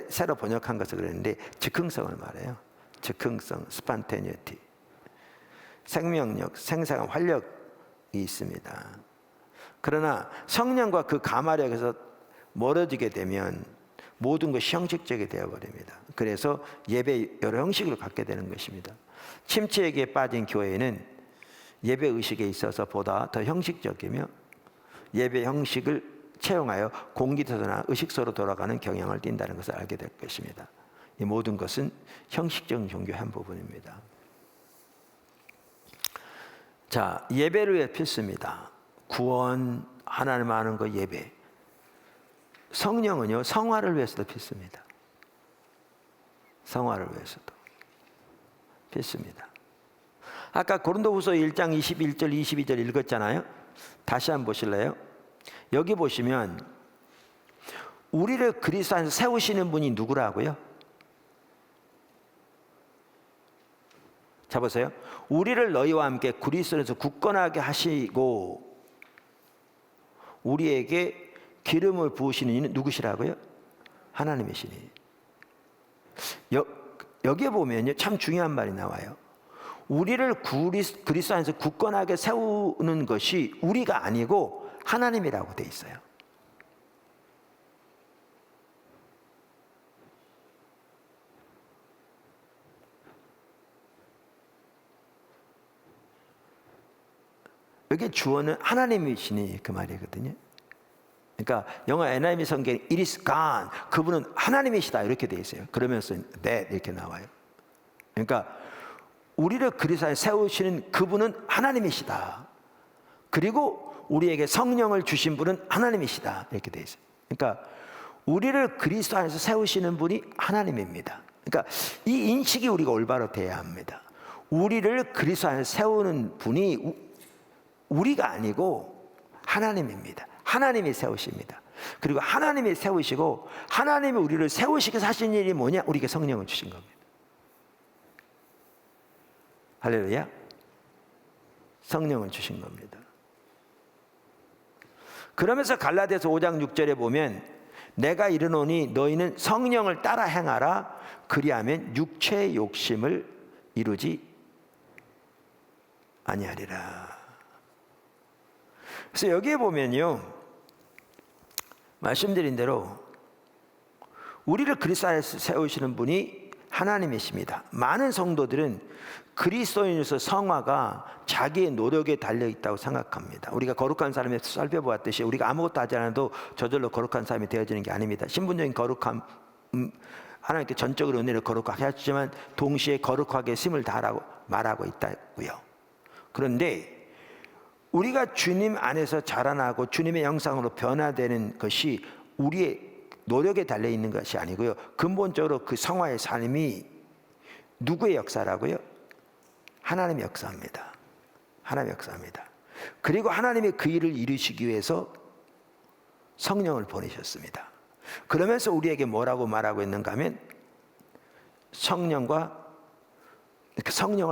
새로 번역한 것을 그랬는데 즉흥성을 말해요. 즉흥성, 스판테니티. 생명력, 생생한 활력이 있습니다. 그러나 성령과 그 가마력에서 멀어지게 되면 모든 것이 형식적이 되어버립니다. 그래서 예배 여러 형식을 갖게 되는 것입니다. 침체에게 빠진 교회는 예배 의식에 있어서 보다 더 형식적이며 예배 형식을 채용하여 공기도나 의식소로 돌아가는 경향을 띈다는 것을 알게 될 것입니다. 이 모든 것은 형식적인 종교의 한 부분입니다. 자, 예배를 위해 필수입니다. 구원, 하나님 아는 것, 예배. 성령은요, 성화를 위해서도 필수입니다. 성화를 위해서도 필수입니다. 아까 고린도후서 1장 21절 22절 읽었잖아요. 다시 한번 보실래요? 여기 보시면 우리를 그리스도 안에서 세우시는 분이 누구라고요? 자 보세요. 우리를 너희와 함께 그리스도에서 굳건하게 하시고 우리에게 기름을 부으시는 이는 누구시라고요? 하나님이시니. 여기에 보면요, 참 중요한 말이 나와요. 우리를 그리스도 안에서 굳건하게 세우는 것이 우리가 아니고 하나님이라고 돼 있어요. 여기 주어는 하나님이시니 그 말이거든요. 그러니까 영어 NIV 성경에 It is God, 그분은 하나님이시다 이렇게 돼 있어요. 그러면서 that 이렇게 나와요. 그러니까 우리를 그리스도 안에 세우시는 그분은 하나님이시다. 그리고 우리에게 성령을 주신 분은 하나님이시다 이렇게 돼 있어요. 그러니까 우리를 그리스도 안에서 세우시는 분이 하나님입니다. 그러니까 이 인식이 우리가 올바로 돼야 합니다. 우리를 그리스도 안에서 세우는 분이 우리가 아니고 하나님입니다. 하나님이 세우십니다. 그리고 하나님이 세우시고 하나님이 우리를 세우시게 하신 일이 뭐냐? 우리에게 성령을 주신 겁니다. 할렐루야. 성령을 주신 겁니다. 그러면서 갈라디아서 5장 6절에 보면 내가 이르노니 너희는 성령을 따라 행하라. 그리하면 육체의 욕심을 이루지 아니하리라. 그래서 여기에 보면요, 말씀드린 대로 우리를 그리스도 안에서 세우시는 분이 하나님이십니다. 많은 성도들은 그리스도인으로서 성화가 자기의 노력에 달려 있다고 생각합니다. 우리가 거룩한 사람을 살펴보았듯이 우리가 아무것도 하지 않아도 저절로 거룩한 사람이 되어지는 게 아닙니다. 신분적인 거룩함, 하나님께 전적으로 은혜를 거룩하게 하시지만 동시에 거룩하게 힘을 다하라고 말하고 있다고요. 그런데 우리가 주님 안에서 자라나고 주님의 형상으로 변화되는 것이 우리의 노력에 달려 있는 것이 아니고요. 근본적으로 그 성화의 삶이 누구의 역사라고요? 하나님의 역사입니다. 하나님의 역사입니다. 그리고 하나님의 그 일을 이루시기 위해서 성령을 보내셨습니다. 그러면서 우리에게 뭐라고 말하고 있는가 하면 성령을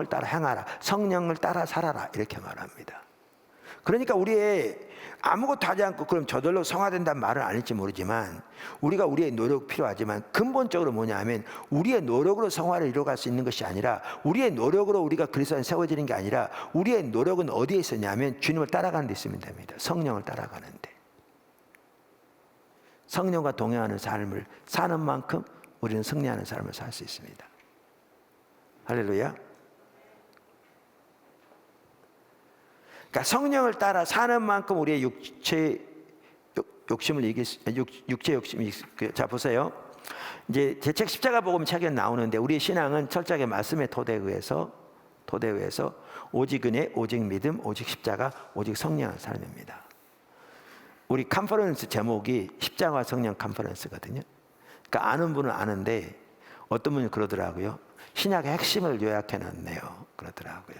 따라 행하라, 성령을 따라 살아라, 이렇게 말합니다. 그러니까 우리의 아무것도 하지 않고 그럼 저절로 성화된다는 말은 아닐지 모르지만 우리가 우리의 노력 필요하지만 근본적으로 뭐냐 하면 우리의 노력으로 성화를 이루어갈 수 있는 것이 아니라 우리의 노력으로 우리가 그리스도 안에 세워지는 게 아니라 우리의 노력은 어디에 있었냐면 주님을 따라가는 데 있으면 됩니다. 성령을 따라가는데. 성령과 동행하는 삶을 사는 만큼 우리는 승리하는 삶을 살 수 있습니다. 할렐루야. 그러니까 성령을 따라 사는 만큼 우리의 육체 욕심을 이길 수, 육체 욕심이. 자 보세요. 이제 제 책 십자가 복음 책에 나오는데 우리의 신앙은 철저하게 말씀의 토대에 의해서 오직 은혜, 오직 믿음, 오직 십자가, 오직 성령의 삶입니다. 우리 컨퍼런스 제목이 십자가와 성령 컨퍼런스거든요. 그러니까 아는 분은 아는데 어떤 분이 그러더라고요. 신약의 핵심을 요약해 놨네요. 그러더라고요.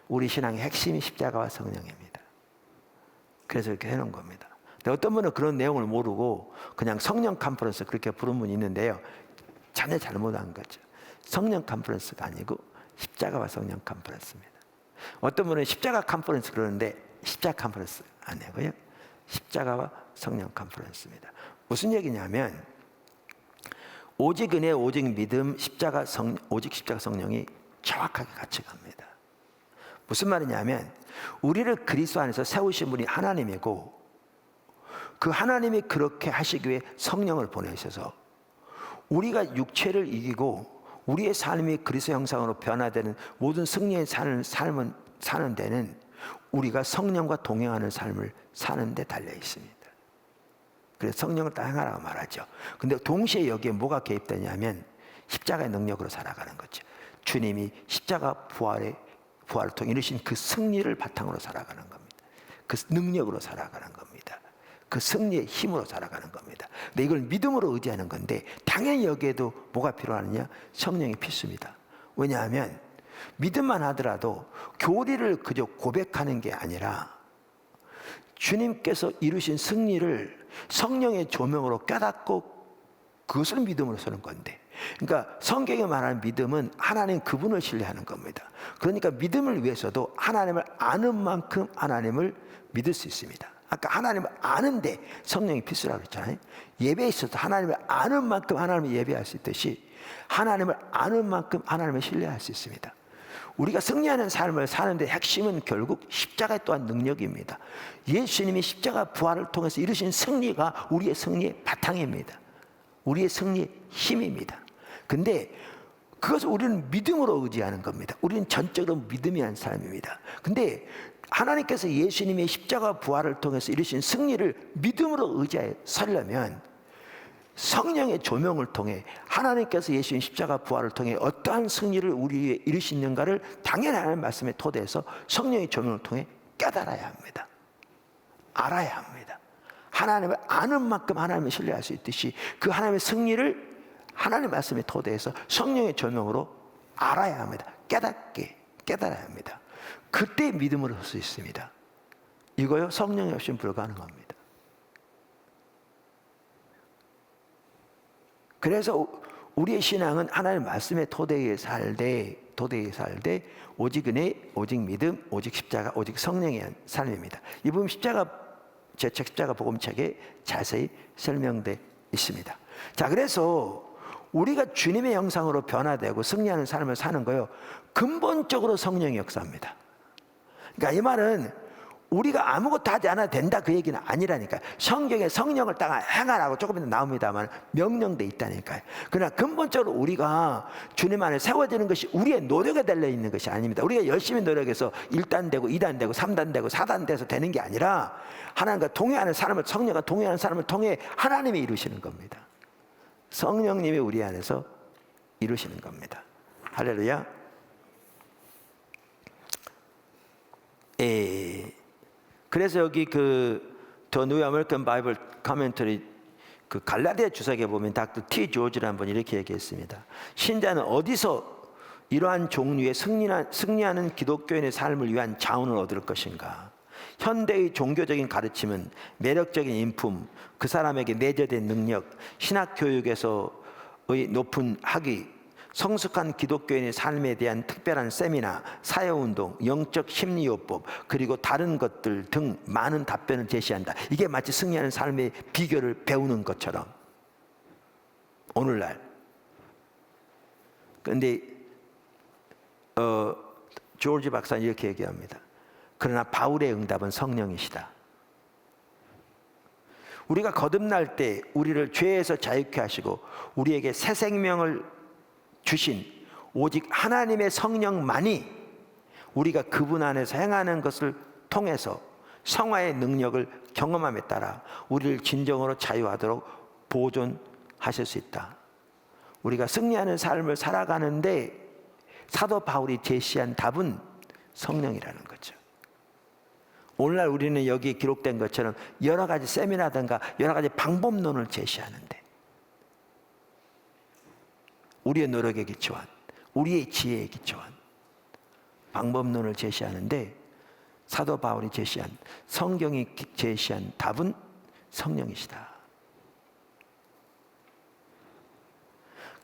우리 신앙의 핵심이 십자가와 성령입니다. 그래서 이렇게 해놓은 겁니다. 근데 어떤 분은 그런 내용을 모르고 그냥 성령 컨퍼런스 그렇게 부른 분이 있는데요. 전혀 잘못한 거죠. 성령 컨퍼런스가 아니고 십자가와 성령 컨퍼런스입니다. 어떤 분은 십자가 컨퍼런스 그러는데 십자가 컨퍼런스 아니고요. 십자가와 성령 컨퍼런스입니다. 무슨 얘기냐면 오직 은혜, 오직 믿음, 오직 십자가 성령이 정확하게 같이 갑니다. 무슨 말이냐면 우리를 그리스도 안에서 세우신 분이 하나님이고 그 하나님이 그렇게 하시기 위해 성령을 보내셔서 우리가 육체를 이기고 우리의 삶이 그리스도 형상으로 변화되는 모든 승리의 삶을 사는 데는 우리가 성령과 동행하는 삶을 사는 데 달려 있습니다. 그래서 성령을 따라 행하라고 말하죠. 근데 동시에 여기에 뭐가 개입되냐면 십자가의 능력으로 살아가는 거죠. 주님이 십자가 부활을 통해 이루신 그 승리를 바탕으로 살아가는 겁니다. 그 능력으로 살아가는 겁니다. 그 승리의 힘으로 살아가는 겁니다. 근데 이걸 믿음으로 의지하는 건데 당연히 여기에도 뭐가 필요하느냐? 성령이 필수입니다. 왜냐하면 믿음만 하더라도 교리를 그저 고백하는 게 아니라 주님께서 이루신 승리를 성령의 조명으로 깨닫고 그것을 믿음으로 서는 건데, 그러니까 성경에 말하는 믿음은 하나님 그분을 신뢰하는 겁니다. 그러니까 믿음을 위해서도 하나님을 아는 만큼 하나님을 믿을 수 있습니다. 아까 하나님을 아는데 성령이 필수라고 했잖아요. 예배에 있어서 하나님을 아는 만큼 하나님을 예배할 수 있듯이 하나님을 아는 만큼 하나님을 신뢰할 수 있습니다. 우리가 승리하는 삶을 사는데 핵심은 결국 십자가 또한 능력입니다. 예수님이 십자가 부활을 통해서 이루신 승리가 우리의 승리의 바탕입니다. 우리의 승리의 힘입니다. 근데 그것을 우리는 믿음으로 의지하는 겁니다. 우리는 전적으로 믿음이 한 사람입니다. 근데 하나님께서 예수님의 십자가 부활을 통해서 이루신 승리를 믿음으로 의지해 서려면 성령의 조명을 통해 하나님께서 예수님 십자가 부활을 통해 어떠한 승리를 우리에게 이루시는가를 당연히 하나님 말씀의 토대에서 성령의 조명을 통해 깨달아야 합니다. 알아야 합니다. 하나님을 아는 만큼 하나님을 신뢰할 수 있듯이 그 하나님의 승리를 하나님 말씀의 토대에서 성령의 조명으로 알아야 합니다. 깨달아야 합니다. 그때 믿음으로 설 수 있습니다. 이거요, 성령이 없이는 불가능합니다. 그래서 우리의 신앙은 하나님 말씀의 토대에 살되 오직 은혜, 오직 믿음, 오직 십자가, 오직 성령의 삶입니다. 이 부분 제 책 십자가 복음책에 자세히 설명되어 있습니다. 자, 그래서 우리가 주님의 형상으로 변화되고 승리하는 삶을 사는 거요, 근본적으로 성령의 역사입니다. 그러니까 이 말은 우리가 아무것도 하지 않아도 된다 그 얘기는 아니라니까요. 성경에 성령을 따라 행하라고 조금 더 나옵니다만 명령돼 있다니까요. 그러나 근본적으로 우리가 주님 안에 세워지는 것이 우리의 노력에 달려 있는 것이 아닙니다. 우리가 열심히 노력해서 1단 되고 2단 되고 3단 되고 4단 돼서 되는 게 아니라 하나님과 동행하는 사람을, 성령과 동행하는 사람을 통해 하나님이 이루시는 겁니다. 성령님이 우리 안에서 이루시는 겁니다. 할렐루야. 그래서 여기 더 뉴 아메리칸 바이블 코멘터리 갈라디아 주석에 보면 닥터 T 조지라는 분이 이렇게 얘기했습니다. 신자는 어디서 이러한 종류의 승리하는 기독교인의 삶을 위한 자원을 얻을 것인가? 현대의 종교적인 가르침은 매력적인 인품, 그 사람에게 내재된 능력, 신학 교육에서의 높은 학위, 성숙한 기독교인의 삶에 대한 특별한 세미나, 사회운동, 영적 심리요법, 그리고 다른 것들 등 많은 답변을 제시한다. 이게 마치 승리하는 삶의 비결을 배우는 것처럼 오늘날. 그런데 조지 박사는 이렇게 얘기합니다. 그러나 바울의 응답은 성령이시다. 우리가 거듭날 때 우리를 죄에서 자유케 하시고 우리에게 새 생명을 주신 오직 하나님의 성령만이 우리가 그분 안에서 행하는 것을 통해서 성화의 능력을 경험함에 따라 우리를 진정으로 자유하도록 보존하실 수 있다. 우리가 승리하는 삶을 살아가는데 사도 바울이 제시한 답은 성령이라는 거죠. 오늘날 우리는 여기 기록된 것처럼 여러 가지 세미나든가 여러 가지 방법론을 제시하는데 우리의 노력에 기초한, 우리의 지혜에 기초한 방법론을 제시하는데 사도 바울이 제시한, 성경이 제시한 답은 성령이시다.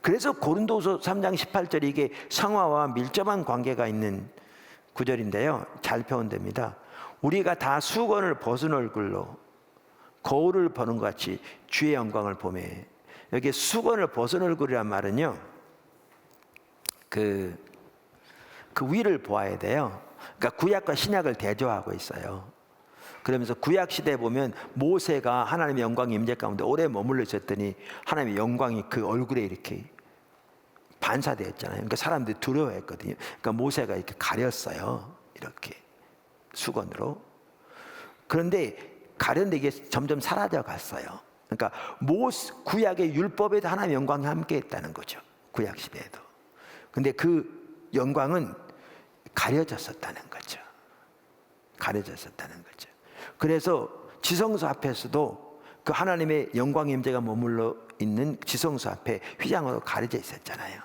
그래서 고린도후서 3장 18절이 이게 성화와 밀접한 관계가 있는 구절인데요. 잘 표현됩니다. 우리가 다 수건을 벗은 얼굴로 거울을 보는 것 같이 주의 영광을 보매. 여기 수건을 벗은 얼굴이란 말은요, 그 위를 보아야 돼요. 그러니까 구약과 신약을 대조하고 있어요. 그러면서 구약 시대에 보면 모세가 하나님의 영광이 임재 가운데 오래 머물러 있었더니 하나님의 영광이 그 얼굴에 이렇게 반사되었잖아요. 그러니까 사람들이 두려워했거든요. 그러니까 모세가 이렇게 가렸어요. 이렇게 수건으로. 그런데 가렸는데 이게 점점 사라져 갔어요. 그러니까 구약의 율법에도 하나님의 영광이 함께 했다는 거죠. 구약 시대에도. 근데 그 영광은 가려졌었다는 거죠. 가려졌었다는 거죠. 그래서 지성소 앞에서도 그 하나님의 영광의 임재가 머물러 있는 지성소 앞에 휘장으로 가려져 있었잖아요.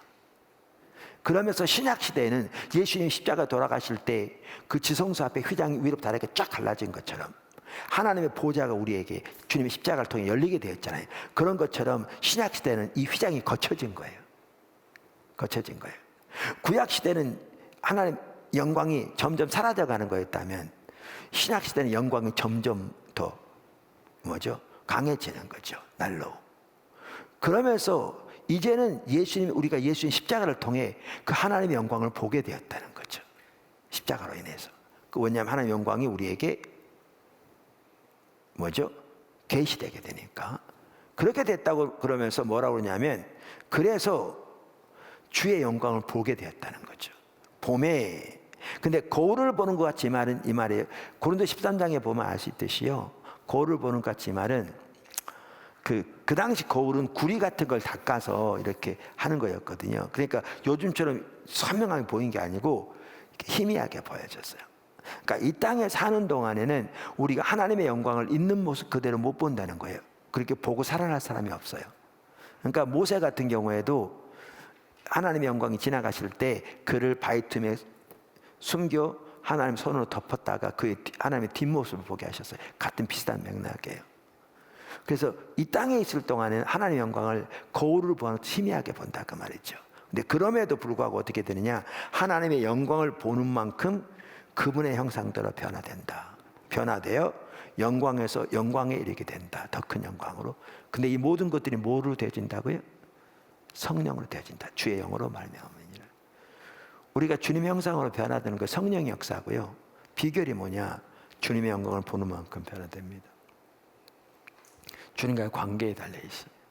그러면서 신약 시대에는 예수님 십자가 돌아가실 때 그 지성소 앞에 휘장이 위로 다르게 쫙 갈라진 것처럼 하나님의 보좌가 우리에게 주님의 십자가를 통해 열리게 되었잖아요. 그런 것처럼 신약 시대는 이 휘장이 거쳐진 거예요. 거쳐진 거예요. 구약 시대는 하나님 영광이 점점 사라져가는 거였다면 신약 시대는 영광이 점점 더 강해지는 거죠. 날로. 그러면서 이제는 우리가 예수님 십자가를 통해 그 하나님의 영광을 보게 되었다는 거죠. 십자가로 인해서. 왜냐하면 하나님의 영광이 우리에게 계시되게 되니까. 그렇게 됐다고 그러면서 뭐라고 그러냐면 그래서 주의 영광을 보게 되었다는 거죠. 봄에. 근데 거울을 보는 것 같이 말은 이 말이에요. 고린도 13장에 보면 알 수 있듯이요. 거울을 보는 것 같이 말은 그 당시 거울은 구리 같은 걸 닦아서 이렇게 하는 거였거든요. 그러니까 요즘처럼 선명하게 보이는 게 아니고 희미하게 보여졌어요. 그러니까 이 땅에 사는 동안에는 우리가 하나님의 영광을 있는 모습 그대로 못 본다는 거예요. 그렇게 보고 살아날 사람이 없어요. 그러니까 모세 같은 경우에도 하나님의 영광이 지나가실 때 그를 바위 틈에 숨겨 하나님 손으로 덮었다가 그 하나님의 뒷모습을 보게 하셨어요. 같은 비슷한 맥락이에요. 그래서 이 땅에 있을 동안에는 하나님의 영광을 거울을 보는 희미하게 본다 그 말이죠. 근데 그럼에도 불구하고 어떻게 되느냐? 하나님의 영광을 보는 만큼 그분의 형상대로 변화된다. 변화되어 영광에서 영광에 이르게 된다. 더 큰 영광으로. 근데 이 모든 것들이 뭐로 되어진다고요? 성령으로 되어진다. 주의 영으로 말미암으니라. 우리가 주님의 형상으로 변화되는 거 성령의 역사고요. 비결이 뭐냐? 주님의 영광을 보는 만큼 변화됩니다. 주님과의 관계에 달려 있습니다.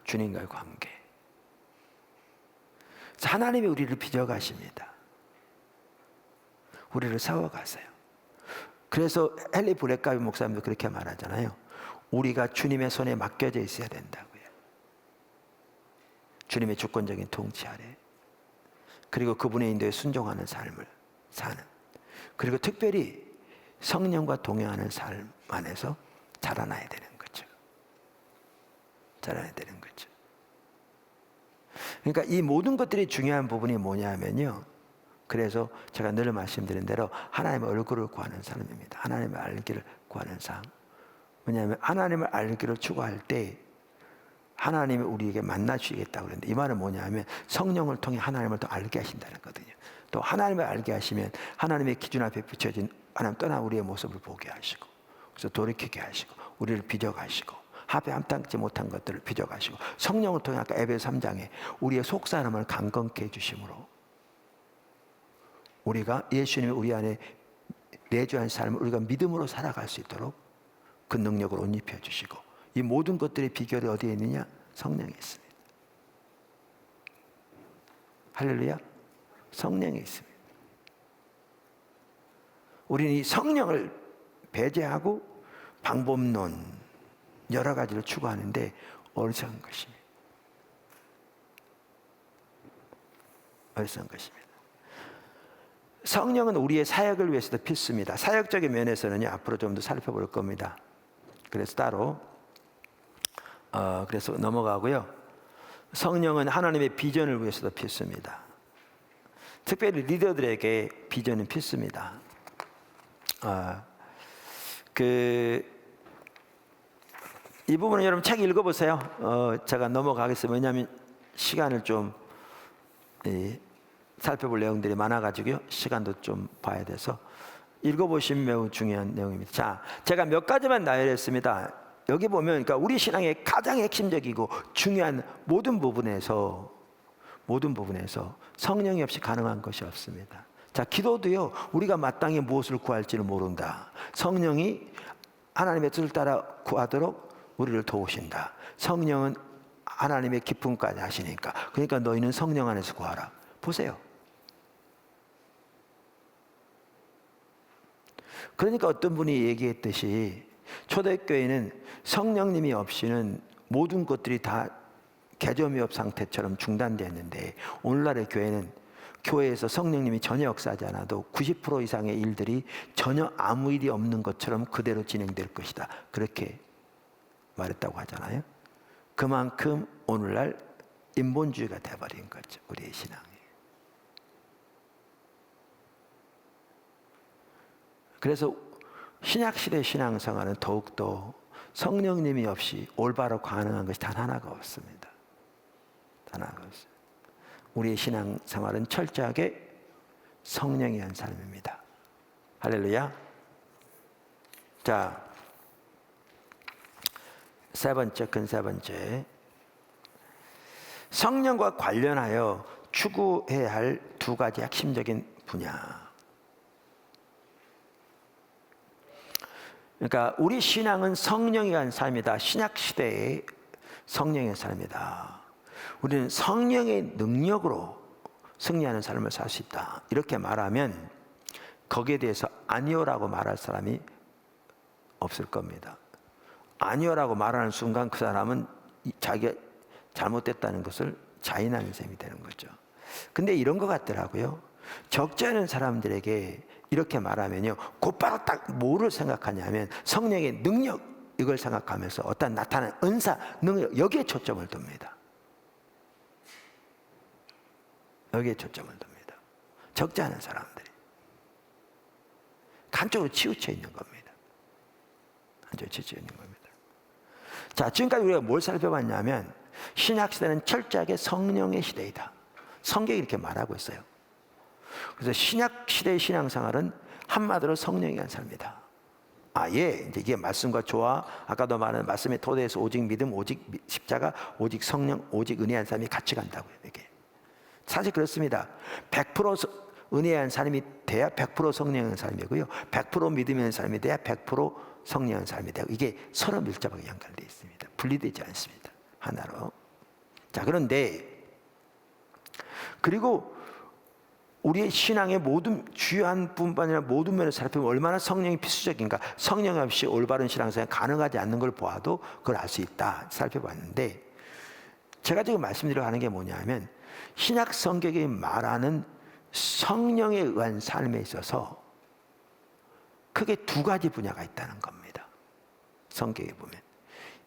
주님과의 관계. 하나님이 우리를 빚어가십니다. 우리를 세워가세요. 그래서 헨리 블랙가비 목사님도 그렇게 말하잖아요. 우리가 주님의 손에 맡겨져 있어야 된다고요. 주님의 주권적인 통치 아래, 그리고 그분의 인도에 순종하는 삶을 사는, 그리고 특별히 성령과 동행하는 삶 안에서 자라나야 되는 거죠. 자라나야 되는 거죠. 그러니까 이 모든 것들이 중요한 부분이 뭐냐면요, 그래서 제가 늘 말씀드린 대로 하나님의 얼굴을 구하는 삶입니다. 하나님을 알기를 구하는 삶. 왜냐하면 하나님을 알기를 추구할 때 하나님이 우리에게 만나 주시겠다고 그러는데, 이 말은 뭐냐면 성령을 통해 하나님을 더 알게 하신다는 거거든요. 또 하나님을 알게 하시면 하나님의 기준 앞에 비춰진 하나님 떠나 우리의 모습을 보게 하시고, 그래서 돌이키게 하시고, 우리를 빚어가시고, 합에 함당치 못한 것들을 빚어가시고, 성령을 통해 아까 에베소 3장에 우리의 속사람을 강건케 해주심으로 우리가 예수님이 우리 안에 내주한 삶을 우리가 믿음으로 살아갈 수 있도록 그 능력을 옷 입혀주시고, 이 모든 것들의 비결이 어디에 있느냐? 성령에 있습니다. 할렐루야. 성령에 있습니다. 우리는 이 성령을 배제하고 방법론 여러 가지를 추구하는데 어리석은 것입니다. 어리석은 것입니다. 성령은 우리의 사역을 위해서도 필수입니다. 사역적인 면에서는요, 앞으로 좀 더 살펴볼 겁니다. 그래서 따로 그래서 넘어가고요. 성령은 하나님의 비전을 위해서도 필수입니다. 특별히 리더들에게 비전은 필수입니다. 이 부분은 여러분 책 읽어보세요. 제가 넘어가겠습니다. 왜냐하면 시간을 좀 살펴볼 내용들이 많아가지고요, 시간도 좀 봐야 돼서 읽어보시면 매우 중요한 내용입니다. 자, 제가 몇 가지만 나열했습니다. 여기 보면 그러니까 우리 신앙의 가장 핵심적이고 중요한 모든 부분에서 성령이 없이 가능한 것이 없습니다. 자, 기도도요, 우리가 마땅히 무엇을 구할지를 모른다. 성령이 하나님의 뜻을 따라 구하도록 우리를 도우신다. 성령은 하나님의 기쁨까지 하시니까, 그러니까 너희는 성령 안에서 구하라. 보세요. 그러니까 어떤 분이 얘기했듯이 초대교회는 성령님이 없이는 모든 것들이 다 개점위협 상태처럼 중단되었는데, 오늘날의 교회는 교회에서 성령님이 전혀 역사하지 않아도 90% 이상의 일들이 전혀 아무 일이 없는 것처럼 그대로 진행될 것이다. 그렇게 말했다고 하잖아요. 그만큼 오늘날 인본주의가 돼버린 거죠, 우리의 신앙이. 그래서 신약시대 신앙생활은 더욱더 성령님이 없이 올바로 가능한 것이 단 하나가 없습니다. 단 하나가 없습니다. 우리의 신앙생활은 철저하게 성령이 한 삶입니다. 할렐루야. 자, 큰 세 번째, 성령과 관련하여 추구해야 할 두 가지 핵심적인 분야. 그러니까 우리 신앙은 성령이 한 삶이다. 신약 시대의 성령의 삶이다. 우리는 성령의 능력으로 승리하는 삶을 살 수 있다. 이렇게 말하면 거기에 대해서 아니요라고 말할 사람이 없을 겁니다. 아니요라고 말하는 순간 그 사람은 자기가 잘못됐다는 것을 자인하는 셈이 되는 거죠. 근데 이런 것 같더라고요. 적지 않은 사람들에게 이렇게 말하면요, 곧바로 딱 뭐를 생각하냐면 성령의 능력, 이걸 생각하면서 어떤 나타나는 은사, 능력, 여기에 초점을 둡니다. 여기에 초점을 둡니다. 적지 않은 사람들이 한쪽으로 치우쳐 있는 겁니다. 한쪽으로 치우쳐 있는 겁니다. 자, 지금까지 우리가 뭘 살펴봤냐면 신약시대는 철저하게 성령의 시대이다. 성경이 이렇게 말하고 있어요. 그래서 신약시대의 신앙생활은 한마디로 성령이 한 삶이다. 이제 이게 말씀과 조화, 아까도 말한 말씀의 토대에서 오직 믿음, 오직 십자가, 오직 성령, 오직 은혜 한 삶이 같이 간다고요. 이게 사실 그렇습니다. 100% 은혜한 사람이 돼야 100% 성령한 사람이고요. 100% 믿음의 사람이 돼야 100% 성령한 사람이 되고, 이게 서로 밀접하게 연결되어 있습니다. 분리되지 않습니다. 하나로. 자, 그런데 그리고 우리의 신앙의 모든 주요한 뿐만 아니라 모든 면을 살펴보면 얼마나 성령이 필수적인가. 성령 없이 올바른 신앙생활이 가능하지 않는 걸 보아도 그걸 알 수 있다 살펴봤는데, 제가 지금 말씀드리려 하는 게 뭐냐면, 신약 성경이 말하는 성령에 의한 삶에 있어서 크게 두 가지 분야가 있다는 겁니다. 성경에 보면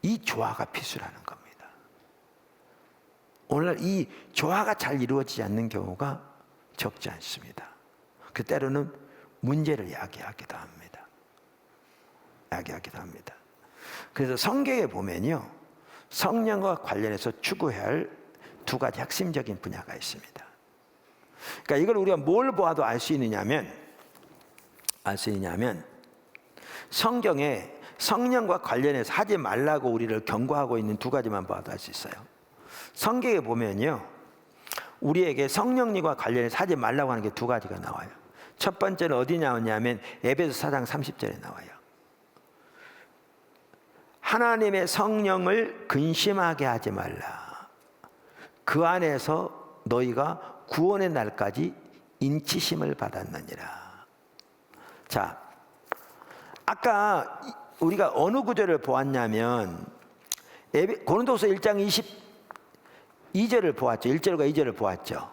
이 조화가 필수라는 겁니다. 오늘날 이 조화가 잘 이루어지지 않는 경우가 적지 않습니다. 그 때로는 문제를 야기하기도 합니다. 그래서 성경에 보면요, 성령과 관련해서 추구해야 할 두 가지 핵심적인 분야가 있습니다. 그러니까 이걸 우리가 뭘 보아도 알 수 있느냐면 성경에 성령과 관련해서 하지 말라고 우리를 경고하고 있는 두 가지만 봐도 알 수 있어요. 성경에 보면요, 우리에게 성령님과 관련해서 하지 말라고 하는 게 두 가지가 나와요. 첫 번째는 어디 나오냐면 에베소 4장 30절에 나와요. 하나님의 성령을 근심하게 하지 말라. 그 안에서 너희가 구원의 날까지 인치심을 받았느니라. 자, 아까 우리가 어느 구절을 보았냐면 고린도서 1장 22절을 보았죠. 1절과 2절을 보았죠.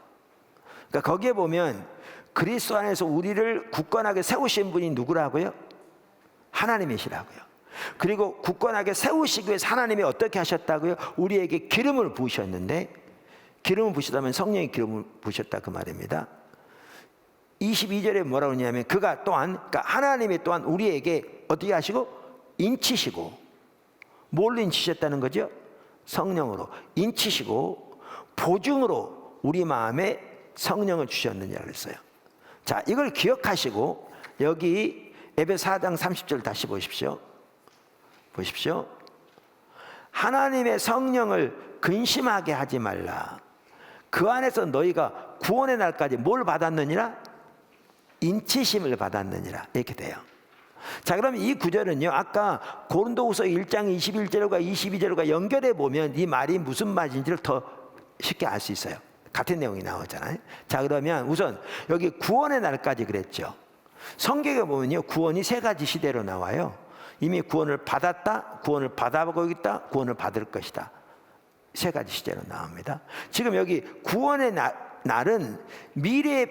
그러니까 거기에 보면 그리스도 안에서 우리를 굳건하게 세우신 분이 누구라고요? 하나님이시라고요. 그리고 굳건하게 세우시기 위해서 하나님이 어떻게 하셨다고요? 우리에게 기름을 부으셨는데, 기름을 부으시다면 성령의 기름을 부으셨다 그 말입니다. 22절에 뭐라고 하냐면 그가 또한, 그러니까 하나님이 또한 우리에게 어떻게 하시고 인치시고, 뭘로 인치셨다는 거죠? 성령으로 인치시고 보증으로 우리 마음에 성령을 주셨느냐 그랬어요. 자, 이걸 기억하시고 여기 에베소 4장 30절 다시 보십시오. 하나님의 성령을 근심하게 하지 말라. 그 안에서 너희가 구원의 날까지 뭘 받았느니라? 인치심을 받았느니라. 이렇게 돼요. 자, 그럼 이 구절은요, 아까 고린도후서 1장 21절과 22절과 연결해 보면 이 말이 무슨 말인지를 더 쉽게 알 수 있어요. 같은 내용이 나오잖아요. 자, 그러면 우선 여기 구원의 날까지 그랬죠. 성경에 보면요, 구원이 세 가지 시대로 나와요. 이미 구원을 받았다, 구원을 받아보고 있다, 구원을 받을 것이다. 세 가지 시대로 나옵니다. 지금 여기 구원의 날은 미래에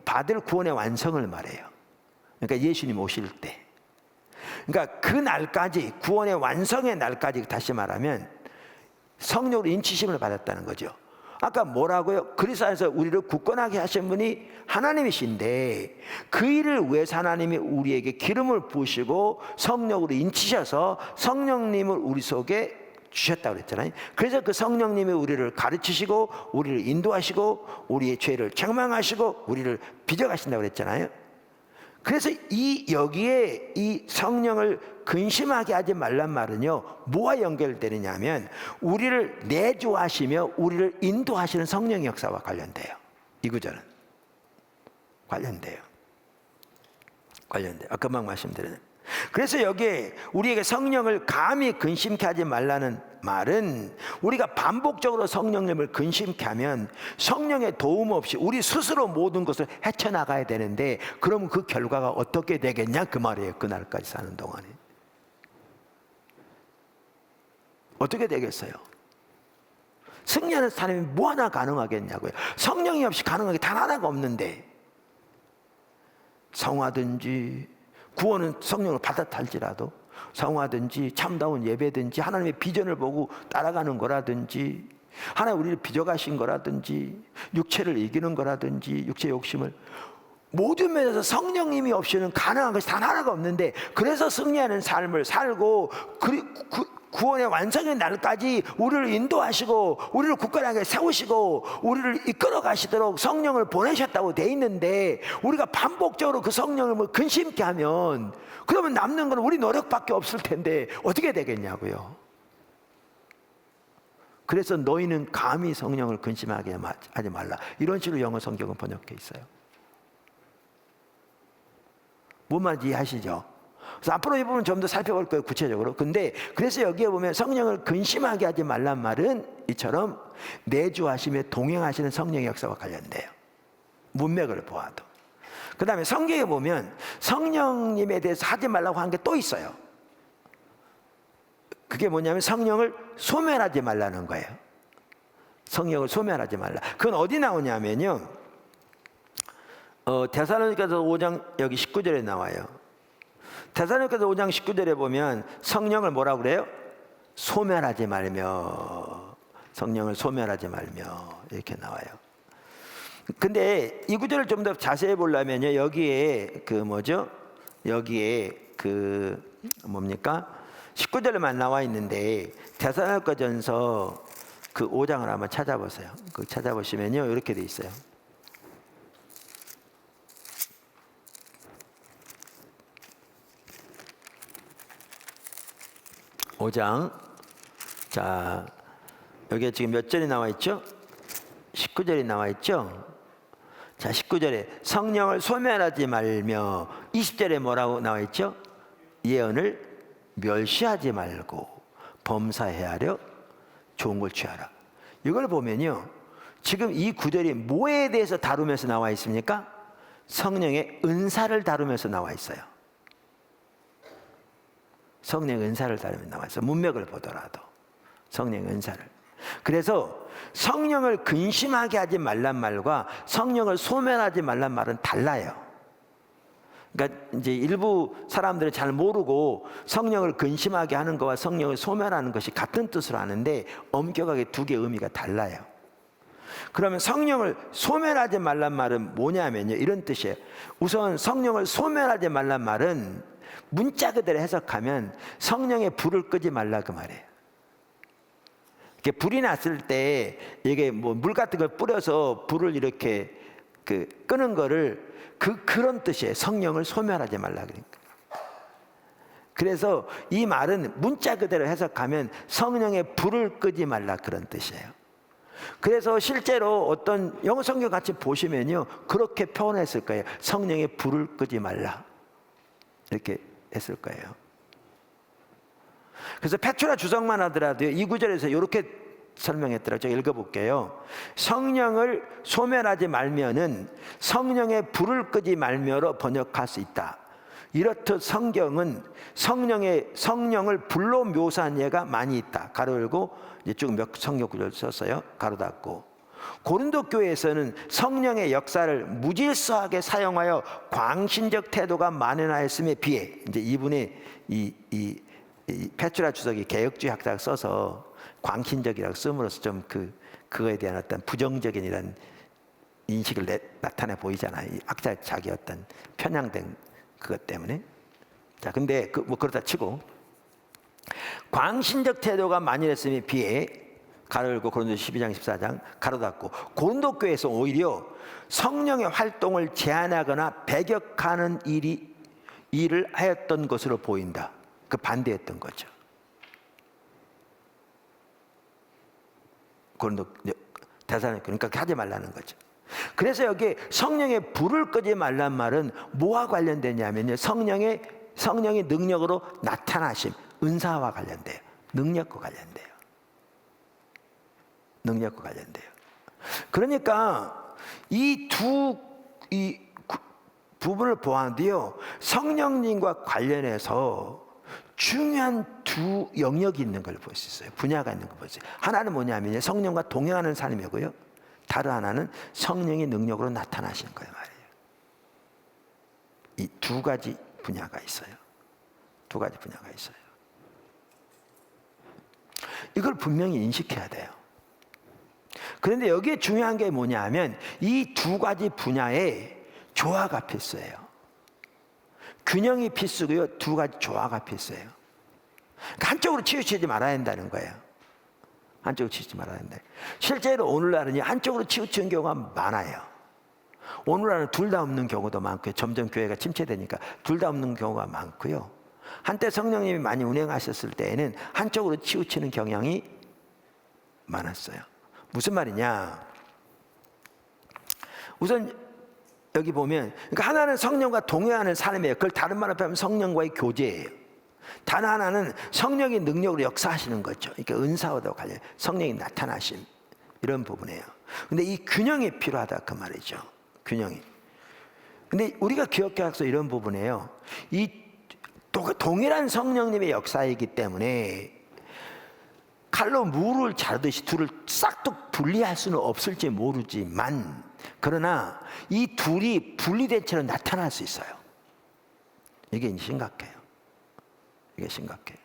받을 구원의 완성을 말해요. 그러니까 예수님 오실 때. 그러니까 그 날까지, 구원의 완성의 날까지, 다시 말하면 성령으로 인치심을 받았다는 거죠. 아까 뭐라고요? 그리스도 안에서 우리를 굳건하게 하신 분이 하나님이신데, 그 일을 위해서 하나님이 우리에게 기름을 부으시고 성령으로 인치셔서 성령님을 우리 속에 주셨다고 그랬잖아요. 그래서 그 성령님이 우리를 가르치시고 우리를 인도하시고 우리의 죄를 책망하시고 우리를 빚어가신다고 그랬잖아요. 그래서 여기에 이 성령을 근심하게 하지 말란 말은요, 뭐와 연결되느냐 하면 우리를 내주하시며 우리를 인도하시는 성령의 역사와 관련돼요. 이 구절은 관련돼요. 아까 막 말씀드렸는데, 그래서 여기에 우리에게 성령을 감히 근심케 하지 말라는 말은 우리가 반복적으로 성령님을 근심케 하면 성령의 도움 없이 우리 스스로 모든 것을 헤쳐나가야 되는데, 그럼 그 결과가 어떻게 되겠냐 그 말이에요. 그날까지 사는 동안에 어떻게 되겠어요? 승리하는 사람이 뭐 하나 가능하겠냐고요. 성령이 없이 가능한 게 단 하나가 없는데, 성화든지 구원은 성령을 받았다 할지라도 성화든지 참다운 예배든지 하나님의 비전을 보고 따라가는 거라든지 하나님 우리를 빚어가신 거라든지 육체를 이기는 거라든지 육체의 욕심을, 모든 면에서 성령님이 없이는 가능한 것이 단 하나가 없는데, 그래서 승리하는 삶을 살고 구원의 완성의 날까지 우리를 인도하시고 우리를 굳건하게 세우시고 우리를 이끌어 가시도록 성령을 보내셨다고 돼 있는데, 우리가 반복적으로 그 성령을 근심케 하면 그러면 남는 건 우리 노력밖에 없을 텐데 어떻게 되겠냐고요. 그래서 너희는 감히 성령을 근심하게 하지 말라, 이런 식으로 영어 성경은 번역해 있어요. 뭔 말인지 이해하시죠? 그래서 앞으로 이 부분 좀 더 살펴볼 거예요, 구체적으로. 근데 그래서 여기에 보면 성령을 근심하게 하지 말란 말은 이처럼 내주하심에 동행하시는 성령의 역사와 관련돼요. 문맥을 보아도. 그 다음에 성경에 보면 성령님에 대해서 하지 말라고 한 게 또 있어요. 그게 뭐냐면 성령을 소멸하지 말라는 거예요. 성령을 소멸하지 말라. 그건 어디 나오냐면요, 데살로니가서 5장 여기 19절에 나와요. 데살로니가서 5장 19절에 보면 성령을 뭐라고 그래요? 소멸하지 말며, 성령을 소멸하지 말며 이렇게 나와요. 근데 이 구절을 좀 더 자세히 보려면요, 여기에 그 뭐죠? 여기에 그 뭡니까? 19절에만 나와 있는데 데살로니가전서 그 5장을 한번 찾아보세요. 그 찾아보시면요, 이렇게 돼 있어요. 오 장. 자, 여기에 지금 몇 절이 나와 있죠? 19절이 나와 있죠? 자, 19절에 성령을 소멸하지 말며, 20절에 뭐라고 나와 있죠? 예언을 멸시하지 말고 범사해야 하려 좋은 걸 취하라. 이걸 보면요, 지금 이 구절이 뭐에 대해서 다루면서 나와 있습니까? 성령의 은사를 다루면서 나와 있어요. 성령의 은사를 다루면서 나와 있어요. 문맥을 보더라도 성령의 은사를. 그래서 성령을 근심하게 하지 말란 말과 성령을 소멸하지 말란 말은 달라요. 그러니까 이제 일부 사람들은 잘 모르고 성령을 근심하게 하는 것과 성령을 소멸하는 것이 같은 뜻으로 하는데 엄격하게 두 개의 의미가 달라요. 그러면 성령을 소멸하지 말란 말은 뭐냐면요, 이런 뜻이에요. 우선 성령을 소멸하지 말란 말은 문자 그대로 해석하면 성령의 불을 끄지 말라 그 말이에요. 이렇게 불이 났을 때 이게 뭐 물 같은 걸 뿌려서 불을 이렇게 끄는 거를 그런 뜻이에요. 성령을 소멸하지 말라 그러니까. 그래서 이 말은 문자 그대로 해석하면 성령의 불을 끄지 말라 그런 뜻이에요. 그래서 실제로 어떤 영어 성경 같이 보시면요, 그렇게 표현했을 거예요. 성령의 불을 끄지 말라 이렇게 했을 거예요. 그래서 페투라 주석만 하더라도요, 이 구절에서 이렇게 설명했더라고요. 제가 읽어볼게요. 성령을 소멸하지 말면은 성령의 불을 끄지 말며로 번역할 수 있다. 이렇듯 성경은 성령을 불로 묘사한 예가 많이 있다. 가로 열고 이제 쭉 몇 성경 구절 썼어요. 가로 닫고. 고린도 교회에서는 성령의 역사를 무질서하게 사용하여 광신적 태도가 만연하였음에 비해, 이제 이분의 이 페투라 주석이 개혁주의 학자가 써서 광신적이라고 씀으로써 좀 그거에 대한 어떤 부정적인 이런 인식을 나타내 보이잖아요. 이 학자 자기 어떤 편향된 그것 때문에. 자, 근데 뭐 그렇다 치고 광신적 태도가 만연했음에 비해 가로 열고 고린도서 12장 14장 가로 닫고, 고린도 교회에서 오히려 성령의 활동을 제한하거나 배격하는 일을 하였던 것으로 보인다. 그 반대했던 거죠. 고린도 데살로니가, 그러니까 하지 말라는 거죠. 그래서 여기 성령의 불을 끄지 말란 말은 뭐와 관련되냐면요, 성령이 능력으로 나타나심, 은사와 관련돼요. 능력과 관련돼요. 능력과 관련돼요. 그러니까 이 부분을 보아도요, 성령님과 관련해서 중요한 두 영역이 있는 걸 볼 수 있어요. 분야가 있는 걸 볼 수 있어요. 하나는 뭐냐면 성령과 동행하는 삶이고요, 다른 하나는 성령의 능력으로 나타나시는 거예요 말이에요. 이 두 가지 분야가 있어요. 두 가지 분야가 있어요. 이걸 분명히 인식해야 돼요. 그런데 여기에 중요한 게 뭐냐면 이 두 가지 분야에 조화가 필수예요. 균형이 필수고요, 두 가지 조화가 필수예요. 그러니까 한쪽으로 치우치지 말아야 한다는 거예요. 한쪽으로 치우치지 말아야 한다. 실제로 오늘날은 한쪽으로 치우치는 경우가 많아요. 오늘날은 둘 다 없는 경우도 많고요. 점점 교회가 침체되니까 둘 다 없는 경우가 많고요. 한때 성령님이 많이 운행하셨을 때에는 한쪽으로 치우치는 경향이 많았어요. 무슨 말이냐? 우선 여기 보면, 그러니까 하나는 성령과 동행하는 삶이에요. 그걸 다른 말로 하면 성령과의 교제예요. 단 하나는 성령의 능력으로 역사하시는 거죠. 그러니까 은사와도 관련, 성령이 나타나심, 이런 부분이에요. 근데 이 균형이 필요하다 그 말이죠. 균형이. 근데 우리가 기억해야 할 이런 부분이에요. 이 동일한 성령님의 역사이기 때문에 칼로 무를 자르듯이 둘을 싹둑 분리할 수는 없을지 모르지만, 그러나 이 둘이 분리된 채로 나타날 수 있어요. 이게 심각해요. 이게 심각해요.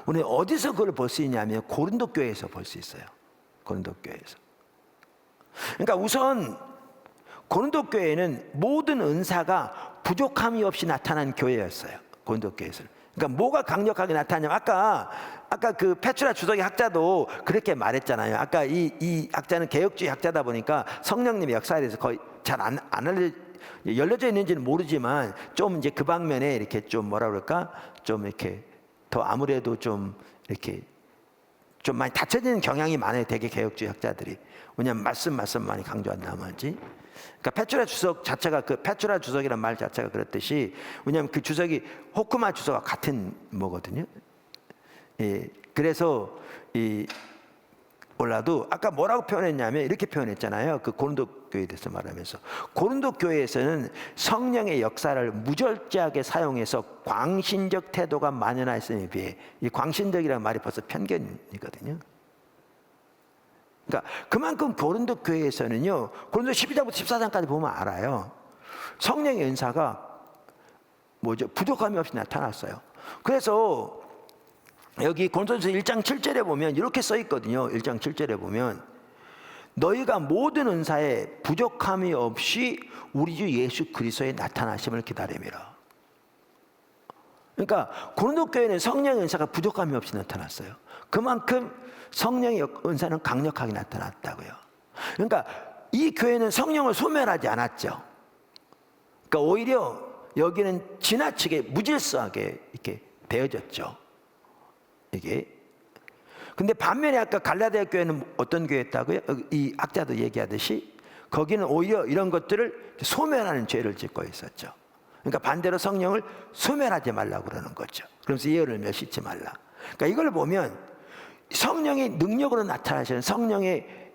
우리 어디서 그걸 볼 수 있냐면 고린도 교회에서 볼 수 있어요. 고린도 교회에서. 그러니까 우선 고린도 교회는 모든 은사가 부족함이 없이 나타난 교회였어요. 고린도 교회에서는. 그러니까 뭐가 강력하게 나타나냐면 아까 그 페트라 주석의 학자도 그렇게 말했잖아요. 아까 이 학자는 개혁주의 학자다 보니까 성령님의 역사에 대해서 거의 잘 안 열려져 있는지는 모르지만 좀 이제 그 방면에 이렇게 좀 뭐라 그럴까? 좀 이렇게 더 아무래도 좀 이렇게 좀 많이 닫혀지는 경향이 많아요. 되게 개혁주의 학자들이. 왜냐하면 말씀 많이 강조한단 말이지. 그러니까 페트라 주석 자체가 그 페트라 주석이란 말 자체가 그렇듯이, 왜냐하면 그 주석이 호크마 주석과 같은 뭐거든요. 예, 그래서 몰라도 아까 뭐라고 표현했냐면 이렇게 표현했잖아요. 그 고린도 교회에 대해서 말하면서, 고린도 교회에서는 성령의 역사를 무절제하게 사용해서 광신적 태도가 만연하였음에 비해, 이 광신적이라는 말이 벌써 편견이거든요. 그러니까 그만큼 고린도 교회에서는요, 고린도 12장부터 14장까지 보면 알아요. 성령의 은사가 부족함이 없이 나타났어요. 그래서 여기 고린도전서 1장 7절에 보면 이렇게 써 있거든요. 1장 7절에 보면 너희가 모든 은사에 부족함이 없이 우리 주 예수 그리스도의 나타나심을 기다림이라. 그러니까 고린도 교회는 성령의 은사가 부족함이 없이 나타났어요. 그만큼 성령의 은사는 강력하게 나타났다고요. 그러니까 이 교회는 성령을 소멸하지 않았죠. 그러니까 오히려 여기는 지나치게 무질서하게 이렇게 되어졌죠. 이게. 근데 반면에 아까 갈라디아 교회는 어떤 교회였다고요? 이 학자도 얘기하듯이 거기는 오히려 이런 것들을 소멸하는 죄를 짓고 있었죠. 그러니까 반대로 성령을 소멸하지 말라고 그러는 거죠. 그러면서 예언을 멸시치 말라. 그러니까 이걸 보면 성령의 능력으로 나타나시는 성령의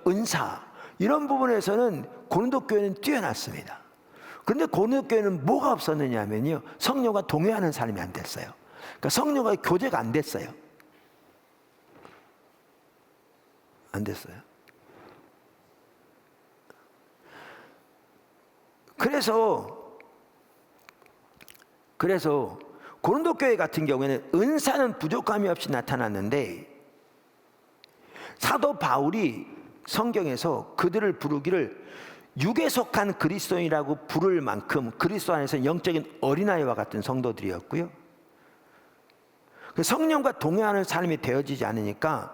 은사, 이런 부분에서는 고린도 교회는 뛰어났습니다. 그런데 고린도 교회는 뭐가 없었느냐면요, 성령과 동행하는 삶이 안 됐어요. 그러니까 성령과의 교제가 안 됐어요. 안 됐어요. 그래서 고린도 교회 같은 경우에는 은사는 부족함이 없이 나타났는데, 사도 바울이 성경에서 그들을 부르기를 육에 속한 그리스도인이라고 부를 만큼 그리스도 안에서 영적인 어린아이와 같은 성도들이었고요. 성령과 동행하는 삶이 되어지지 않으니까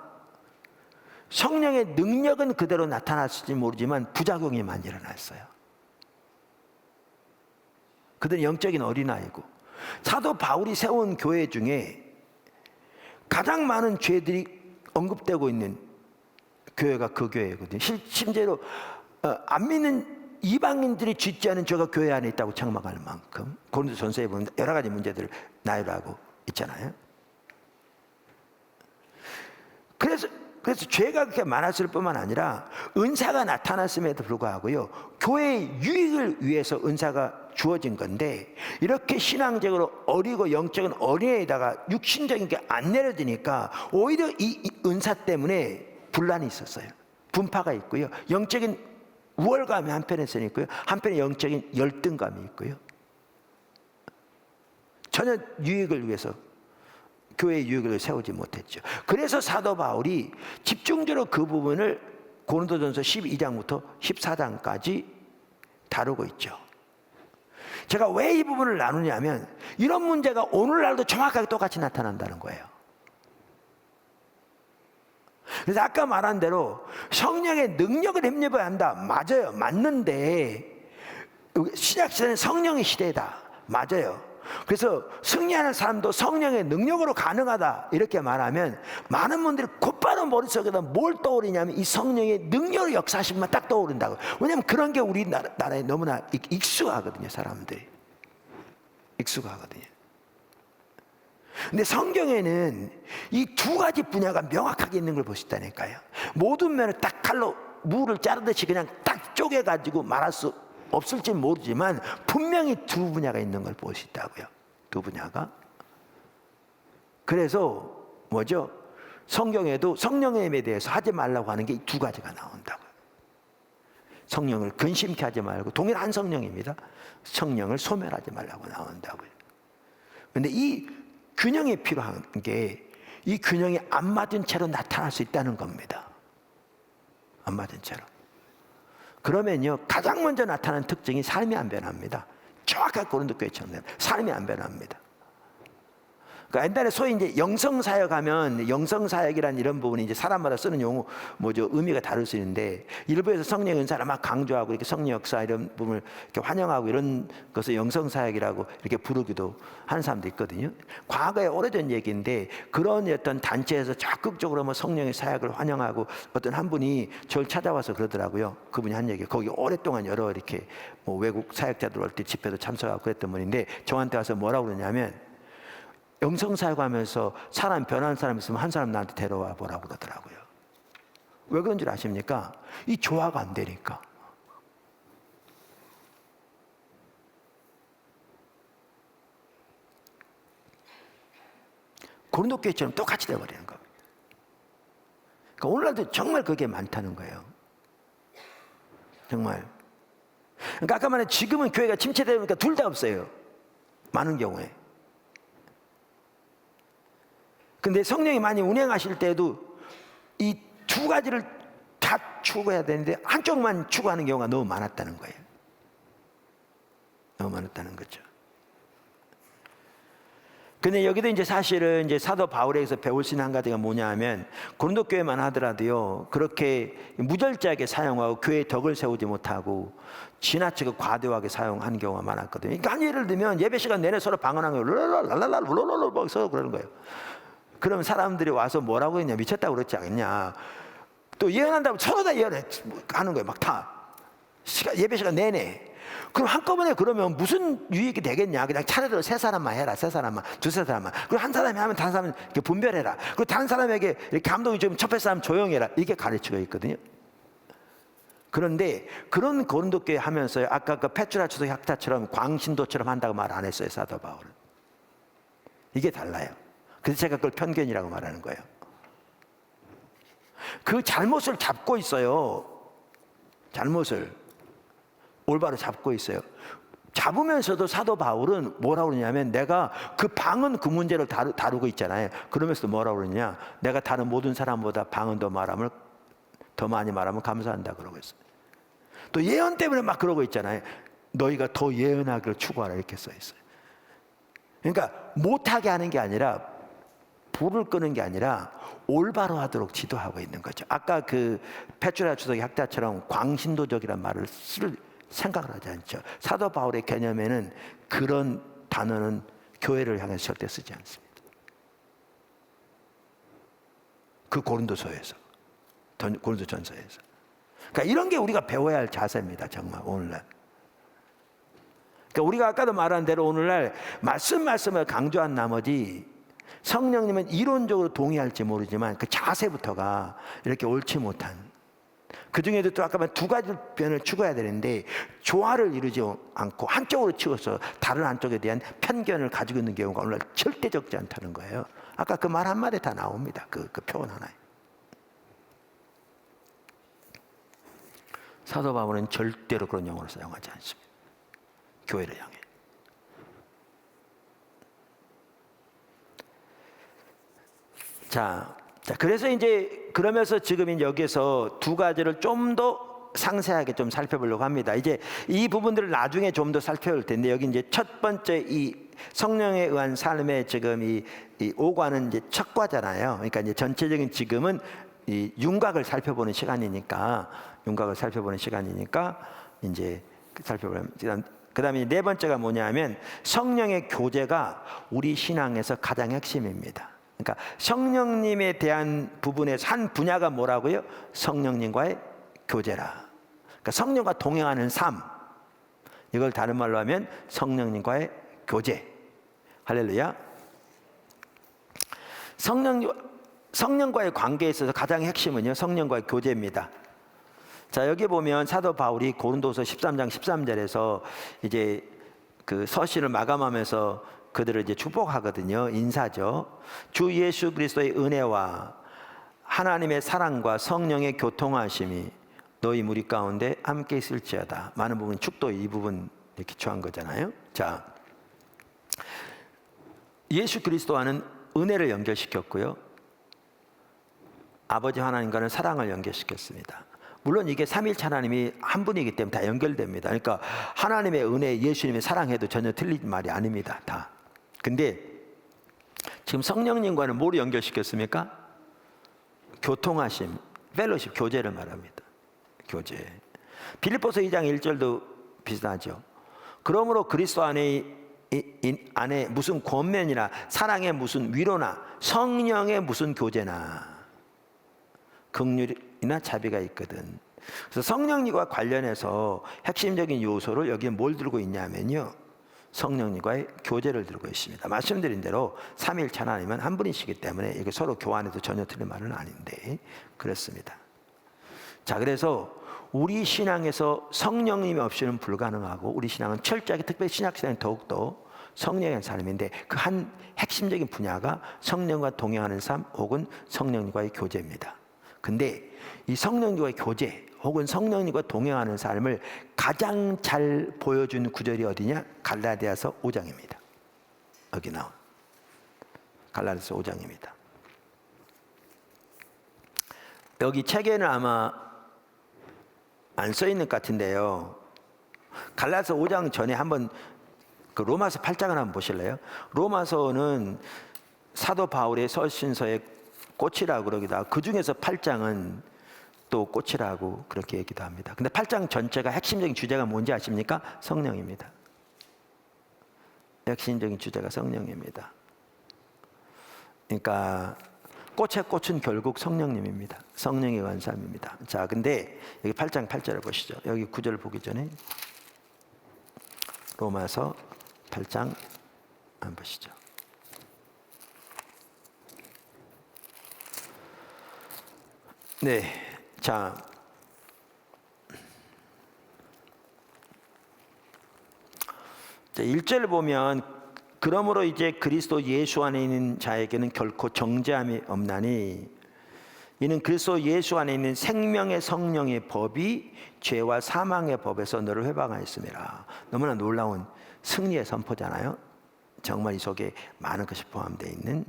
성령의 능력은 그대로 나타났을지 모르지만 부작용이 많이 일어났어요. 그들은 영적인 어린아이고, 사도 바울이 세운 교회 중에 가장 많은 죄들이 언급되고 있는 교회가 그 교회거든요. 심지어 안 믿는 이방인들이 짓지 않은 죄가 교회 안에 있다고 책망할 만큼, 고린도전서에 보면 여러 가지 문제들을 나열하고 있잖아요. 그래서 죄가 그렇게 많았을 뿐만 아니라 은사가 나타났음에도 불구하고요, 교회의 유익을 위해서 은사가 주어진 건데, 이렇게 신앙적으로 어리고 영적인 어린애에다가 육신적인 게 안 내려지니까 오히려 이 은사 때문에 분란이 있었어요. 분파가 있고요, 영적인 우월감이 한편에서는 있고요, 한편에 영적인 열등감이 있고요. 전혀 유익을 위해서, 교회의 유익을 세우지 못했죠. 그래서 사도 바울이 집중적으로 그 부분을 고린도전서 12장부터 14장까지 다루고 있죠. 제가 왜 이 부분을 나누냐면, 이런 문제가 오늘날도 정확하게 똑같이 나타난다는 거예요. 그래서 아까 말한 대로 성령의 능력을 힘입어야 한다. 맞아요. 맞는데 신약시대는 성령의 시대다. 맞아요. 그래서 승리하는 사람도 성령의 능력으로 가능하다 이렇게 말하면 많은 분들이 곧바로 머릿속에다 뭘 떠오르냐면 이 성령의 능력으로 역사하시면 딱 떠오른다고. 왜냐하면 그런 게 우리나라에 너무나 익숙하거든요. 사람들이 익숙하거든요. 근데 성경에는 이 두 가지 분야가 명확하게 있는 걸 보시다니까요. 모든 면을 딱 칼로 무를 자르듯이 그냥 딱 쪼개가지고 말할 수 없을지 모르지만 분명히 두 분야가 있는 걸 보시다고요. 두 분야가. 그래서 뭐죠? 성경에도 성령의 힘에 대해서 하지 말라고 하는 게 두 가지가 나온다고요. 성령을 근심케 하지 말고, 동일한 성령입니다. 성령을 소멸하지 말라고 나온다고요. 그런데 이 균형이 필요한 게 이 균형이 안 맞은 채로 나타날 수 있다는 겁니다. 안 맞은 채로. 그러면요, 가장 먼저 나타나는 특징이 삶이 안 변합니다. 정확하게 고린도교회처럼 삶이 안 변합니다. 그러니까 옛날에 소위 이제 영성사역 하면, 영성사역이라는 이런 부분이 이제 사람마다 쓰는 용어, 의미가 다를 수 있는데, 일부에서 성령 은사를 막 강조하고 이렇게 성령 역사 이런 부분을 이렇게 환영하고 이런 것을 영성사역이라고 이렇게 부르기도 하는 사람도 있거든요. 과거에 오래전 얘기인데, 그런 어떤 단체에서 적극적으로 뭐 성령의 사역을 환영하고 어떤 한 분이 저를 찾아와서 그러더라고요. 그분이 한 얘기, 거기 오랫동안 여러 이렇게 뭐 외국 사역자들 올 때 집회도 참석하고 그랬던 분인데, 저한테 와서 뭐라고 그러냐면, 영성사역하면서 사람 변한 사람 있으면 한 사람 나한테 데려와 보라고 그러더라고요. 왜 그런 줄 아십니까? 이 조화가 안 되니까. 고린도교회처럼 똑같이 되어버리는 겁니다. 그러니까 오늘날도 정말 그게 많다는 거예요. 정말. 그러니까 아까 말한 지금은 교회가 침체되니까 둘 다 없어요. 많은 경우에. 근데 성령이 많이 운행하실 때도 이 두 가지를 다 추구해야 되는데 한쪽만 추구하는 경우가 너무 많았다는 거예요. 너무 많았다는 거죠. 근데 여기도 이제 사실은 이제 사도 바울에게서 배울 수 있는 한 가지가 뭐냐 하면, 고린도 교회만 하더라도요, 그렇게 무절제하게 사용하고 교회에 덕을 세우지 못하고 지나치게 과도하게 사용하는 경우가 많았거든요. 그러니까 한 예를 들면 예배 시간 내내 서로 방언하는 거예요. 랄랄랄랄랄랄랄 서로 그러는 거예요. 그러면 사람들이 와서 뭐라고 했냐, 미쳤다고 그랬지 않겠냐. 또 예언한다고 서로 다 예언하는 거예요. 막 다 예배 시간 내내. 그럼 한꺼번에 그러면 무슨 유익이 되겠냐. 그냥 차례대로 세 사람만 해라. 세 사람만, 두세 사람만. 그리고 한 사람이 하면 다른 사람은 이렇게 분별해라. 그리고 다른 사람에게 이렇게 감동이 좀 첩했어 하면 조용해라. 이게 가르치고 있거든요. 그런데 그런 고린도 교회 하면서요, 아까 그 페트라 추도 학자처럼 광신도처럼 한다고 말 안 했어요. 사도 바울은. 이게 달라요. 그래서 제가 그걸 편견이라고 말하는 거예요. 그 잘못을 잡고 있어요. 잘못을 올바로 잡고 있어요. 잡으면서도 사도 바울은 뭐라고 그러냐면, 내가 그 방언 그 문제를 다루고 있잖아요. 그러면서 뭐라고 그러냐, 내가 다른 모든 사람보다 방언 더 많이 말하면 감사한다 그러고 있어요. 또 예언 때문에 막 그러고 있잖아요. 너희가 더 예언하기를 추구하라 이렇게 써 있어요. 그러니까 못하게 하는 게 아니라, 불을 끄는 게 아니라 올바로 하도록 지도하고 있는 거죠. 아까 그 페트라 주석의 학자처럼 광신도적이란 말을 쓸 생각을 하지 않죠. 사도 바울의 개념에는 그런 단어는 교회를 향해서 절대 쓰지 않습니다. 그 고린도서에서, 고린도전서에서. 그러니까 이런 게 우리가 배워야 할 자세입니다. 정말 오늘날. 그러니까 우리가 아까도 말한 대로 오늘날 말씀을 강조한 나머지, 성령님은 이론적으로 동의할지 모르지만 그 자세부터가 이렇게 옳지 못한, 그 중에도 또 아까 말한 두 가지 변을 추구해야 되는데 조화를 이루지 않고 한쪽으로 치워서 다른 한쪽에 대한 편견을 가지고 있는 경우가 오늘 절대 적지 않다는 거예요. 아까 그 말 한마디에 다 나옵니다. 그 표현 하나에. 사도 바울은 절대로 그런 용어를 사용하지 않습니다. 교회를 향해. 자, 그래서 이제 그러면서 지금 여기서 두 가지를 좀 더 상세하게 좀 살펴보려고 합니다. 이제 이 부분들을 나중에 좀 더 살펴볼 텐데, 여기 이제 첫 번째 이 성령에 의한 삶의 지금 이 5과는 이제 첫 과잖아요. 그러니까 이제 전체적인 지금은 이 윤곽을 살펴보는 시간이니까 이제 살펴보면 그다음에 네 번째가 뭐냐면 성령의 교제가 우리 신앙에서 가장 핵심입니다. 그러니까 성령님에 대한 부분에서 한 분야가 뭐라고요? 성령님과의 교제라. 그러니까 성령과 동행하는 삶. 이걸 다른 말로 하면 성령님과의 교제. 할렐루야. 성령과의 관계에 있어서 가장 핵심은요, 성령과의 교제입니다. 자, 여기 보면 사도 바울이 고린도서 13장 13절에서 이제 그 서신을 마감하면서 그들을 이제 축복하거든요. 인사죠. 주 예수 그리스도의 은혜와 하나님의 사랑과 성령의 교통하심이 너희 무리 가운데 함께 있을지어다. 많은 부분 축도 이 부분 이렇게 기초한 거잖아요. 자, 예수 그리스도와는 은혜를 연결시켰고요, 아버지 하나님과는 사랑을 연결시켰습니다. 물론 이게 삼위일체 하나님이 한 분이기 때문에 다 연결됩니다. 그러니까 하나님의 은혜, 예수님의 사랑해도 전혀 틀린 말이 아닙니다. 다. 근데 지금 성령님과는 뭐를 연결시켰습니까? 교통하심, 펠로십, 교제를 말합니다. 교제. 빌립보서 2장 1절도 비슷하죠. 그러므로 그리스도 안에 무슨 권면이나 사랑의 무슨 위로나 성령의 무슨 교제나 긍휼이나 자비가 있거든. 그래서 성령님과 관련해서 핵심적인 요소를 여기에 뭘 들고 있냐면요, 성령님과의 교제를 들고 있습니다. 말씀드린 대로 삼위일체 하나님은 한 분이시기 때문에 이게 서로 교환해도 전혀 틀린 말은 아닌데 그렇습니다. 자, 그래서 우리 신앙에서 성령님이 없이는 불가능하고, 우리 신앙은 철저하게, 특별히 신약시대는 더욱더 성령의 삶인데 그 한 핵심적인 분야가 성령과 동행하는 삶 혹은 성령님과의 교제입니다. 근데 이 성령님과의 교제 혹은 성령님과 동행하는 삶을 가장 잘 보여준 구절이 어디냐? 갈라디아서 5장입니다. 여기 나온 갈라디아서 5장입니다. 여기 책에는 아마 안 써 있는 것 같은데요, 갈라디아서 5장 전에 한번 그 로마서 8장을 한번 보실래요? 로마서는 사도 바울의 서신서의 꽃이라고 그러기도 하고, 그 중에서 8장은 또 꽃이라고 그렇게 얘기도 합니다. 근데 8장 전체가 핵심적인 주제가 뭔지 아십니까? 성령입니다. 핵심적인 주제가 성령입니다. 그러니까 꽃의 꽃은 결국 성령님입니다. 성령의 관삶입니다. 자, 근데 여기 8장 8절을 보시죠. 여기 9절을 보기 전에 로마서 8장 한번 보시죠. 네, 자, 자 1절을 보면 그러므로 이제 그리스도 예수 안에 있는 자에게는 결코 정죄함이 없나니 이는 그리스도 예수 안에 있는 생명의 성령의 법이 죄와 사망의 법에서 너를 회방하였음이라. 너무나 놀라운 승리의 선포잖아요. 정말 이 속에 많은 것이 포함되어 있는.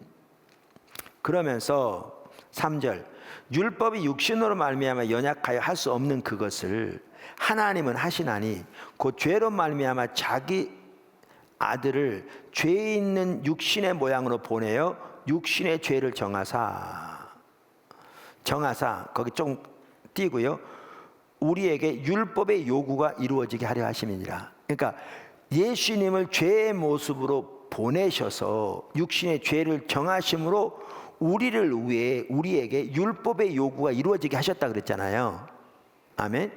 그러면서 3절, 율법이 육신으로 말미암아 연약하여 할 수 없는 그것을 하나님은 하시나니 곧 죄로 말미암아 자기 아들을 죄 있는 육신의 모양으로 보내어 육신의 죄를 정하사 거기 좀 띄고요, 우리에게 율법의 요구가 이루어지게 하려 하심이니라. 그러니까 예수님을 죄의 모습으로 보내셔서 육신의 죄를 정하심으로 우리를 위해 우리에게 율법의 요구가 이루어지게 하셨다 그랬잖아요. 아멘.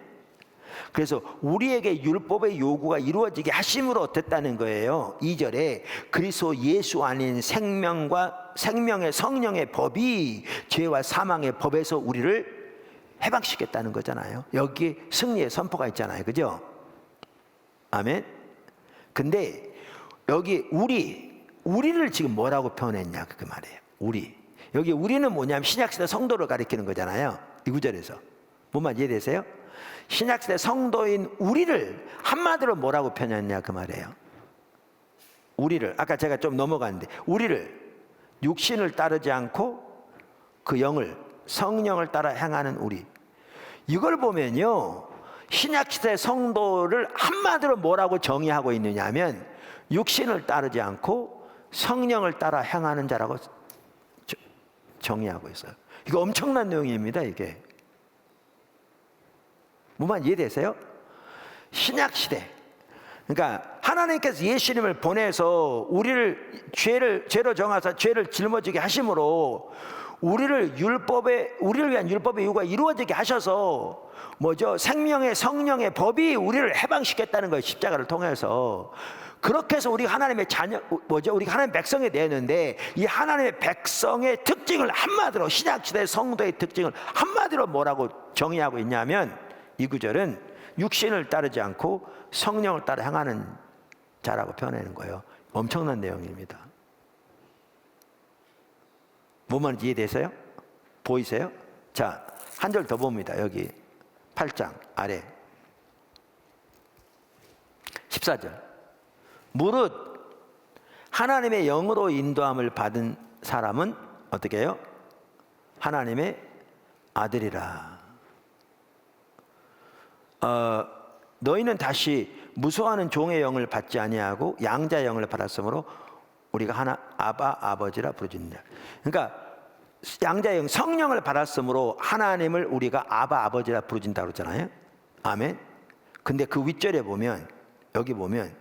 그래서 우리에게 율법의 요구가 이루어지게 하심으로 어땠다는 거예요. 2절에 그리스도 예수 안에 생명의 성령의 법이 죄와 사망의 법에서 우리를 해방시켰다는 거잖아요. 여기에 승리의 선포가 있잖아요. 그죠? 아멘. 근데 여기 우리를 지금 뭐라고 표현했냐 그 말이에요. 여기 우리는 뭐냐면 신약시대 성도를 가리키는 거잖아요. 이 구절에서 뭔 말 이해되세요? 신약시대 성도인 우리를 한마디로 뭐라고 표현했냐 그 말이에요. 우리를, 아까 제가 좀 넘어갔는데, 우리를 육신을 따르지 않고 그 영을, 성령을 따라 행하는 우리, 이걸 보면요 신약시대 성도를 한마디로 뭐라고 정의하고 있느냐 하면 육신을 따르지 않고 성령을 따라 행하는 자라고 정의하고 있어요. 이거 엄청난 내용입니다. 이게 뭐만 이해되세요? 신약시대 그러니까 하나님께서 예수님을 보내서 우리를 죄로 정하사 죄를 짊어지게 하심으로 우리를 위한 율법의 이유가 이루어지게 하셔서 생명의 성령의 법이 우리를 해방시켰다는 거예요. 십자가를 통해서. 그렇게 해서 우리가 하나님의 자녀, 우리가 하나님의 백성이 되었는데, 이 하나님의 백성의 특징을 한마디로, 신약시대 성도의 특징을 한마디로 뭐라고 정의하고 있냐면, 이 구절은 육신을 따르지 않고 성령을 따라 행하는 자라고 표현하는 거예요. 엄청난 내용입니다. 뭔 말인지 이해되세요? 보이세요? 자, 한 절 더 봅니다. 여기 8장 아래 14절. 무릇 하나님의 영으로 인도함을 받은 사람은 어떻게 해요? 하나님의 아들이라. 너희는 다시 무서워하는 종의 영을 받지 아니하고 양자의 영을 받았으므로 우리가 아바 아버지라 부르짖느냐. 그러니까 양자의 영, 성령을 받았으므로 하나님을 우리가 아바 아버지라 부르짖는다고 그러잖아요. 아멘. 근데 그 윗절에 보면, 여기 보면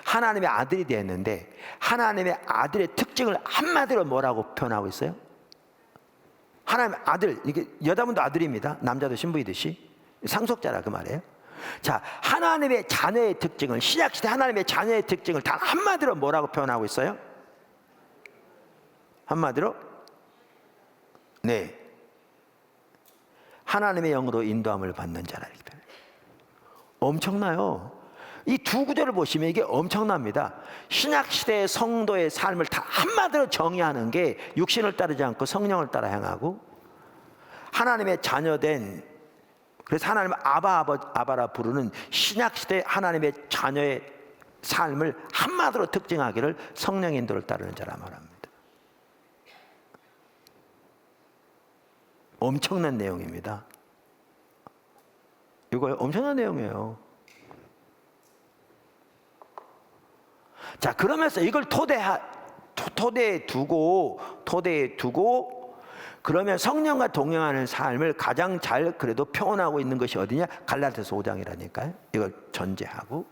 하나님의 아들이 되었는데, 하나님의 아들의 특징을 한마디로 뭐라고 표현하고 있어요? 하나님의 아들, 이게 여자분도 아들입니다. 남자도 신부이듯이 상속자라 그 말이에요. 자, 하나님의 자녀의 특징을, 신약시대 하나님의 자녀의 특징을 단 한마디로 뭐라고 표현하고 있어요? 한마디로? 네, 하나님의 영으로 인도함을 받는 자라. 이렇게 표현해요. 엄청나요. 이 두 구절을 보시면 이게 엄청납니다. 신약시대의 성도의 삶을 다 한마디로 정의하는 게 육신을 따르지 않고 성령을 따라 행하고, 하나님의 자녀된, 그래서 하나님을 아바라 부르는 신약시대 하나님의 자녀의 삶을 한마디로 특징하기를 성령의 인도를 따르는 자라 말합니다. 엄청난 내용입니다. 이거 엄청난 내용이에요. 자, 그러면서 이걸 토대에 두고 그러면 성령과 동행하는 삶을 가장 잘 그래도 표현하고 있는 것이 어디냐? 갈라디아서 5장이라니까요. 이걸 전제하고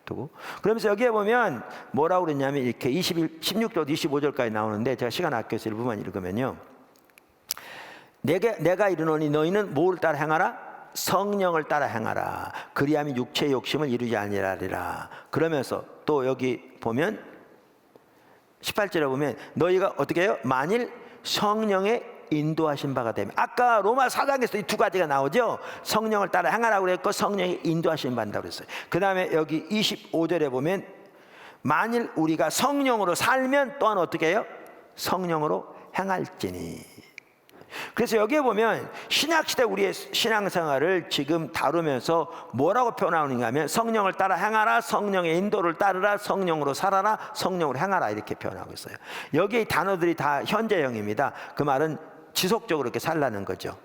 두고, 그러면서 여기에 보면 뭐라고 그랬냐면 이렇게 16절 25절까지 나오는데, 제가 시간 아껴서 일부만 읽으면요, 내가 이르노니 너희는 뭐를 따라 행하라? 성령을 따라 행하라. 그리하면 육체의 욕심을 이루지 아니하리라. 그러면서 또 여기 보면 18절에 보면 너희가 어떻게 해요? 만일 성령의 인도하신 바가 되면, 아까 로마 4장에서 이 두 가지가 나오죠. 성령을 따라 행하라고 그랬고 성령이 인도하신 바 한다고 그랬어요. 그 다음에 여기 25절에 보면 만일 우리가 성령으로 살면 또한 어떻게 해요? 성령으로 행할지니. 그래서 여기에 보면 신약시대 우리의 신앙생활을 지금 다루면서 뭐라고 표현하는가 하면 성령을 따라 행하라, 성령의 인도를 따르라, 성령으로 살아라, 성령으로 행하라, 이렇게 표현하고 있어요. 여기 단어들이 다 현재형입니다. 그 말은 지속적으로 이렇게 살라는 거죠.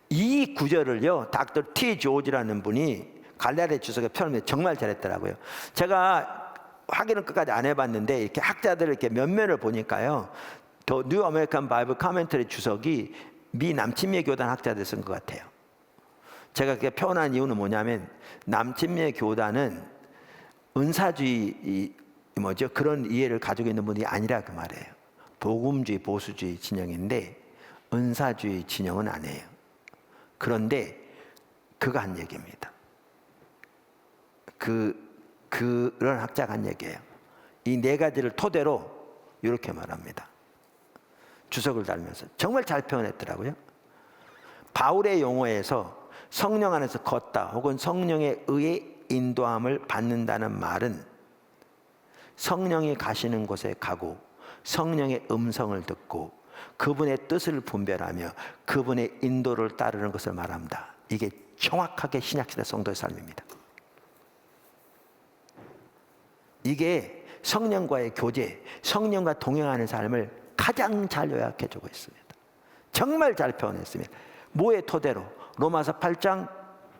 이 구절을요, 닥터 T. 조지라는 분이 갈라디아 주석에 표현을 정말 잘했더라고요. 제가 확인은 끝까지 안 해봤는데 이렇게 학자들 이렇게 면면을 보니까요, 더 뉴 아메리칸 바이블 카멘터리 주석이 미 남침례 교단 학자들 쓴 것 같아요. 제가 그렇게 표현한 이유는 뭐냐면, 남침례 교단은 은사주의 그런 이해를 가지고 있는 분이 아니라 그 말이에요. 복음주의 보수주의 진영인데 은사주의 진영은 아니에요. 그런데 그가 한 얘기입니다. 그런 학자가 한 얘기예요. 이 네 가지를 토대로 이렇게 말합니다. 주석을 달면서 정말 잘 표현했더라고요. 바울의 용어에서 성령 안에서 걷다 혹은 성령에 의해 인도함을 받는다는 말은 성령이 가시는 곳에 가고 성령의 음성을 듣고 그분의 뜻을 분별하며 그분의 인도를 따르는 것을 말합니다. 이게 정확하게 신약시대 성도의 삶입니다. 이게 성령과의 교제, 성령과 동행하는 삶을 가장 잘 요약해주고 있습니다. 정말 잘 표현했습니다. 뭐의 토대로? 로마서 8장,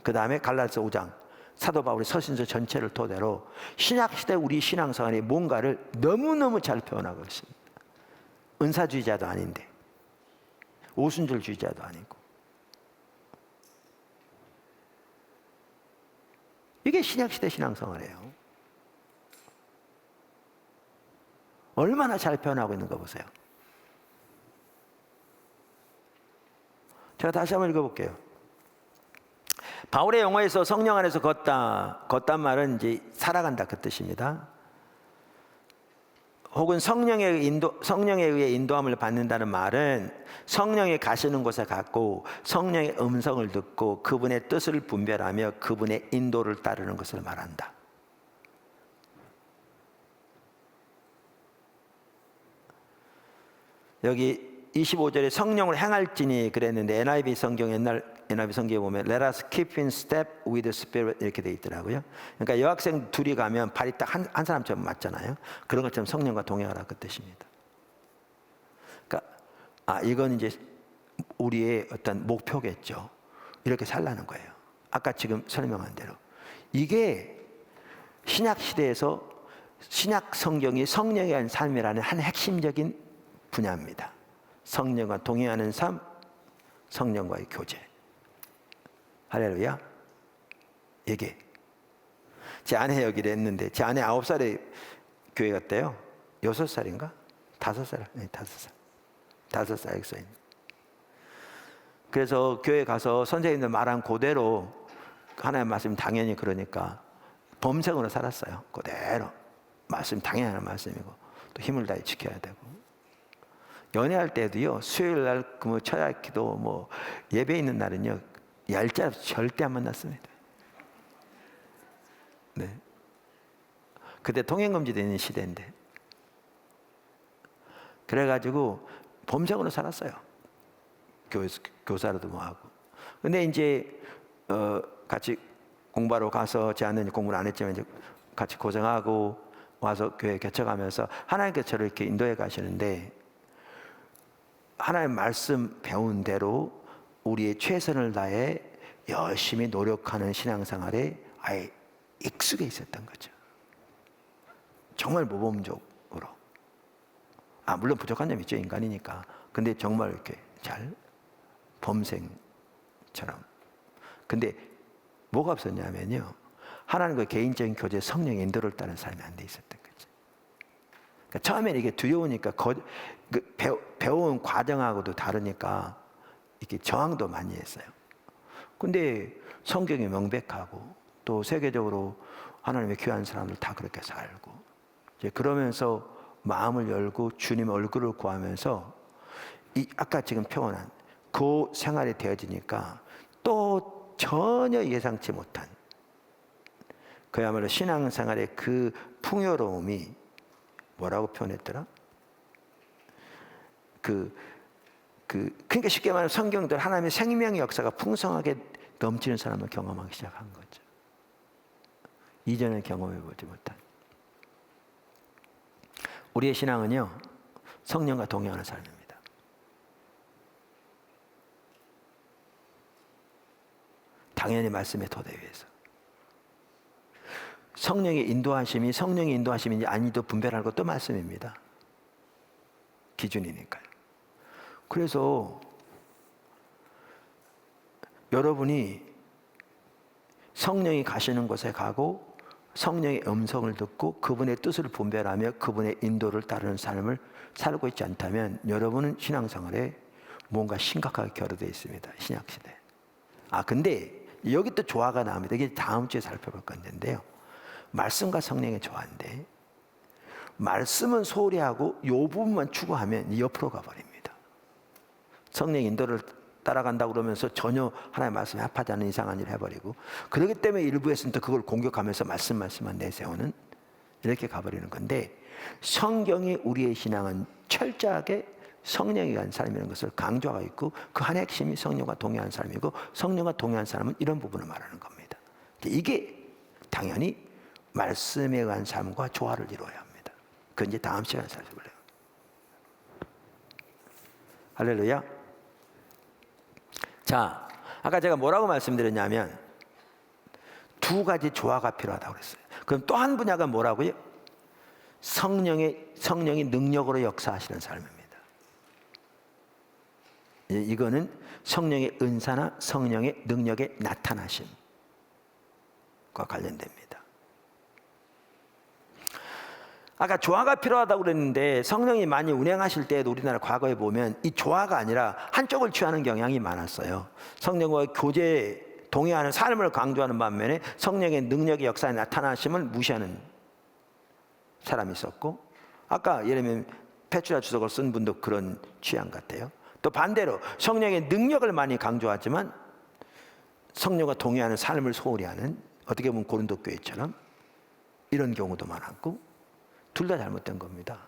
그 다음에 갈라디아서 5장, 사도 바울의 서신서 전체를 토대로 신약시대 우리 신앙생활이 뭔가를 너무너무 잘 표현하고 있습니다. 은사주의자도 아닌데, 오순절주의자도 아니고. 이게 신약시대 신앙생활이에요. 얼마나 잘 표현하고 있는 거 보세요. 제가 다시 한번 읽어볼게요. 바울의 용어에서 성령 안에서 걷단 말은 이제 살아간다 그 뜻입니다. 혹은 성령에 의해 인도함을 받는다는 말은 성령이 가시는 곳에 갔고 성령의 음성을 듣고 그분의 뜻을 분별하며 그분의 인도를 따르는 것을 말한다. 여기 25절에 성령을 행할지니 그랬는데 NIV 성경 NIV 성경에 보면 Let us keep in step with the Spirit 이렇게 돼 있더라고요. 그러니까 여학생 둘이 가면 발이 딱 한 사람처럼 맞잖아요. 그런 것처럼 성령과 동행하라 그 뜻입니다. 그러니까 이건 이제 우리의 어떤 목표겠죠. 이렇게 살라는 거예요. 아까 지금 설명한 대로 이게 신약 시대에서 신약 성경이 성령에 대한 삶이라는 한 핵심적인 분야입니다. 성령과 동행하는 삶, 성령과의 교제. 할렐루야. 이게 제 아내 여기를 했는데 제 아내 9살에 교회 갔대요. 6살인가? 5살? 네, 5살. 5살 엑소인. 그래서 교회 가서 선생님들 말한 그대로 하나님 말씀 당연히 그러니까 범생으로 살았어요. 그대로 말씀 당연한 말씀이고 또 힘을 다해 지켜야 되고. 연애할 때도요, 수요일 날, 철야 기도, 예배 있는 날은요, 얄짤 절대 안 만났습니다. 네. 그때 통행금지되는 시대인데. 그래가지고, 범생으로 살았어요. 교사로도 하고. 근데 이제, 같이 공부하러 가서, 제 아내는 공부를 안 했지만, 이제 같이 고생하고 와서 교회 개척하면서 하나님께서 저를 이렇게 인도해 가시는데, 하나님 말씀 배운 대로 우리의 최선을 다해 열심히 노력하는 신앙생활에 아예 익숙해 있었던 거죠. 정말 모범적으로. 물론 부족한 점이 있죠. 인간이니까. 근데 정말 이렇게 잘 범생처럼. 근데 뭐가 없었냐면요. 하나님과 개인적인 교제 성령의 인도를 따른 삶이 안 돼 있었던 거죠. 그러니까 처음에는 이게 두려우니까 배운 과정하고도 다르니까 이렇게 저항도 많이 했어요. 근데 성경이 명백하고 또 세계적으로 하나님의 귀한 사람들 다 그렇게 살고 이제 그러면서 마음을 열고 주님 얼굴을 구하면서 아까 지금 표현한 그 생활이 되어지니까 또 전혀 예상치 못한 그야말로 신앙생활의 그 풍요로움이 뭐라고 표현했더라? 그러니까 쉽게 말하면 성경들 하나님의 생명의 역사가 풍성하게 넘치는 사람을 경험하기 시작한 거죠. 이전에 경험해보지 못한. 우리의 신앙은요, 성령과 동행하는 삶입니다. 당연히 말씀의 토대 위에서. 성령의 인도하심인지 아니도 분별하는 것도 말씀입니다. 기준이니까요. 그래서 여러분이 성령이 가시는 곳에 가고 성령의 음성을 듣고 그분의 뜻을 분별하며 그분의 인도를 따르는 삶을 살고 있지 않다면 여러분은 신앙생활에 뭔가 심각하게 결여되어 있습니다. 신약시대. 근데 여기 또 조화가 나옵니다. 이게 다음 주에 살펴볼 건데요. 말씀과 성령의 조화인데 말씀은 소홀히 하고 이 부분만 추구하면 옆으로 가버립니다. 성령 인도를 따라간다고 그러면서 전혀 하나님의 말씀에 합하지 않는 이상한 일을 해버리고 그렇기 때문에 일부에서는 또 그걸 공격하면서 말씀만 내세우는 이렇게 가버리는 건데 성경이 우리의 신앙은 철저하게 성령이 간 삶이라는 것을 강조하고 있고 그 한 핵심이 성령과 동행하는 삶이고 성령과 동행하는 사람은 이런 부분을 말하는 겁니다. 이게 당연히 말씀에 관한 삶과 조화를 이루어야 합니다. 그건 이제 다음 시간에 살펴볼래요. 할렐루야. 자, 아까 제가 뭐라고 말씀드렸냐면 두 가지 조화가 필요하다고 그랬어요. 그럼 또 한 분야가 뭐라고요? 성령이 능력으로 역사하시는 삶입니다. 이거는 성령의 은사나 성령의 능력의 나타나심과 관련됩니다. 아까 조화가 필요하다고 그랬는데 성령이 많이 운행하실 때에도 우리나라 과거에 보면 이 조화가 아니라 한쪽을 취하는 경향이 많았어요. 성령과 교제 동의하는 삶을 강조하는 반면에 성령의 능력의 역사에 나타나심을 무시하는 사람이 있었고, 아까 예를 들면 페트라 주석을 쓴 분도 그런 취향 같아요. 또 반대로 성령의 능력을 많이 강조하지만 성령과 동의하는 삶을 소홀히 하는, 어떻게 보면 고린도 교회처럼 이런 경우도 많았고, 둘 다 잘못된 겁니다.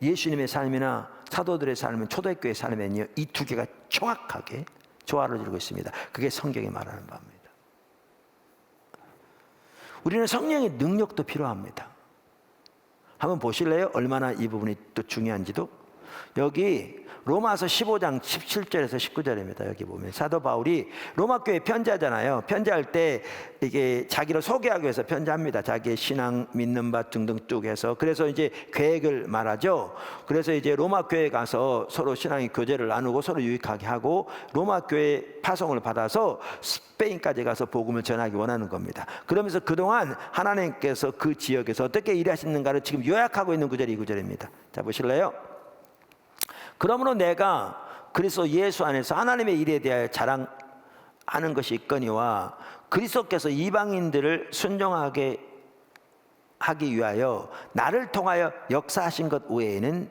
예수님의 삶이나 사도들의 삶은, 초대교회의 삶에는요, 이 두 개가 정확하게 조화를 이루고 있습니다. 그게 성경이 말하는 바입니다. 우리는 성령의 능력도 필요합니다. 한번 보실래요? 얼마나 이 부분이 또 중요한지도. 여기 로마서 15장 17절에서 19절입니다. 여기 보면 사도 바울이 로마 교회에 편지하잖아요. 편지할 때 이게 자기를 소개하기 위해서 편지합니다. 자기의 신앙, 믿는 바 등등 쭉 해서. 그래서 이제 계획을 말하죠. 그래서 이제 로마 교회에 가서 서로 신앙의 교제를 나누고 서로 유익하게 하고, 로마 교회 파송을 받아서 스페인까지 가서 복음을 전하기 원하는 겁니다. 그러면서 그동안 하나님께서 그 지역에서 어떻게 일하시는가를 지금 요약하고 있는 구절이 이 구절입니다. 자, 보실래요? 그러므로 내가 그리스도 예수 안에서 하나님의 일에 대하여 자랑하는 것이 있거니와, 그리스도께서 이방인들을 순종하게 하기 위하여 나를 통하여 역사하신 것 외에는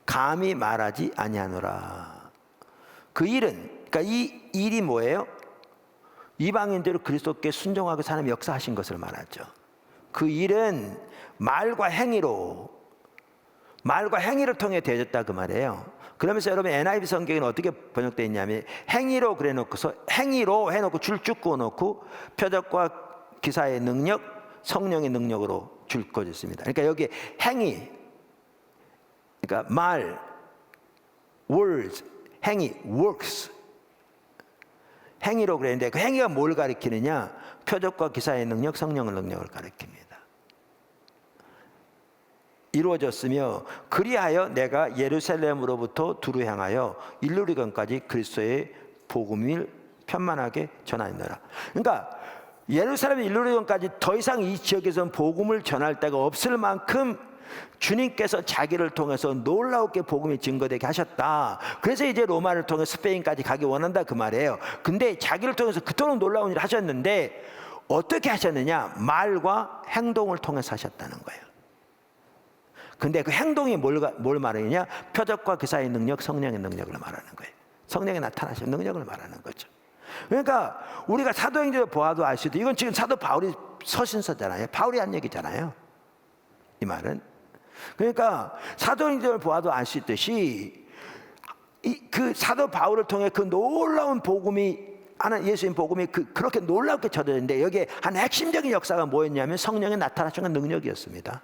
감히 말하지 아니하노라. 그 일은, 그러니까 이 일이 뭐예요? 이방인들을 그리스도께 순종하게 하나님이 역사하신 것을 말하죠. 그 일은 말과 행위를 통해 되어졌다 그 말이에요. 그러면서 여러분 NIV 성경에는 어떻게 번역되어 있냐면, 행위로 그래 놓고서, 행위로 해놓고 줄 쭉 그어놓고 표적과 기사의 능력, 성령의 능력으로 줄 그어져 있습니다. 그러니까 여기 행위, 그러니까 말, words, 행위, works, 행위로 그랬는데 그 행위가 뭘 가리키느냐? 표적과 기사의 능력, 성령의 능력을 가리킵니다. 이루어졌으며, 그리하여 내가 예루살렘으로부터 두루 향하여 일루리건까지 그리스도의 복음을 편만하게 전하노라. 그러니까 예루살렘 일루리건까지 더 이상 이 지역에서는 복음을 전할 데가 없을 만큼 주님께서 자기를 통해서 놀라우게 복음이 증거되게 하셨다. 그래서 이제 로마를 통해 스페인까지 가기 원한다 그 말이에요. 근데 자기를 통해서 그토록 놀라운 일을 하셨는데 어떻게 하셨느냐? 말과 행동을 통해서 하셨다는 거예요. 근데 그 행동이 뭘 말하느냐? 표적과 기사의 능력, 성령의 능력을 말하는 거예요. 성령이 나타나신 능력을 말하는 거죠. 그러니까 우리가 사도행전을 보아도 알 수 있듯, 이건 지금 사도 바울이 서신서잖아요. 바울이 한 얘기잖아요, 이 말은. 그러니까 사도행전을 보아도 알 수 있듯이 그 사도 바울을 통해 그 놀라운 복음이, 하나 예수님 복음이 그렇게 놀랍게 전해졌는데, 여기에 한 핵심적인 역사가 뭐였냐면 성령의 나타나신 능력이었습니다.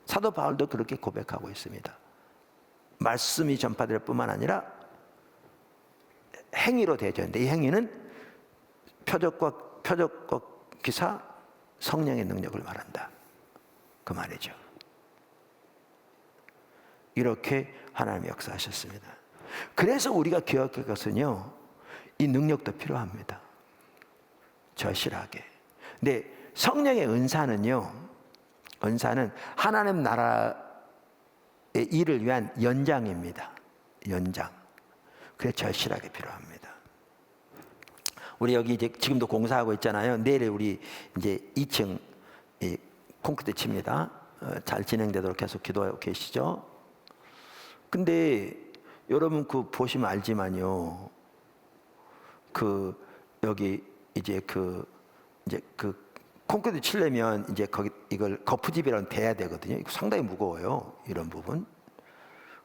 사도 바울도 그렇게 고백하고 있습니다. 말씀이 전파될 뿐만 아니라 행위로 되어졌는데, 이 행위는 표적과 기사, 성령의 능력을 말한다 그 말이죠. 이렇게 하나님이 역사하셨습니다. 그래서 우리가 기억할 것은요, 이 능력도 필요합니다. 절실하게. 근데 성령의 은사는 하나님 나라의 일을 위한 연장입니다. 연장. 그래 절실하게 필요합니다. 우리 여기 이제 지금도 공사하고 있잖아요. 내일 우리 이제 2층 콘크리트 칩니다. 잘 진행되도록 계속 기도하고 계시죠. 근데 여러분 그 보시면 알지만요, 그 여기 이제 그 콘크리트 치려면 이제 거기 이걸 거푸집이랑 대야 되거든요. 이거 상당히 무거워요, 이런 부분.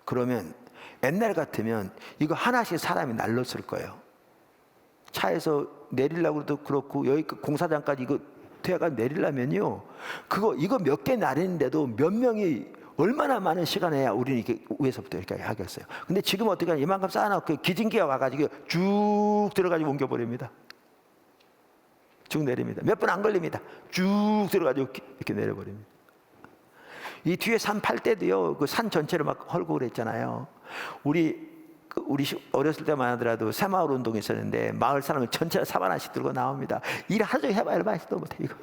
그러면 옛날 같으면 이거 하나씩 사람이 날렸을 거예요. 차에서 내리려고 해도 그렇고, 여기 공사장까지 이거 대가 내리려면요, 이거 몇 개 나르는데도 몇 명이 얼마나 많은 시간 해야 우리는 이렇게 위에서부터 이렇게 하겠어요. 근데 지금 어떻게 하냐, 이만큼 쌓아놓고 기증기가 와가지고 쭉 들어가지고 옮겨버립니다. 쭉 내립니다. 몇 분 안 걸립니다. 쭉 들어가지고 이렇게 내려버립니다. 이 뒤에 산 팔 때도요, 그 산 전체를 막 헐고 그랬잖아요. 우리 우리 어렸을 때만 하더라도 새마을 운동이 있었는데 마을 사람을 전체가 삽 하나씩 들고 나옵니다. 일 하루 종일 해봐야 얼마나 도 못해 이거.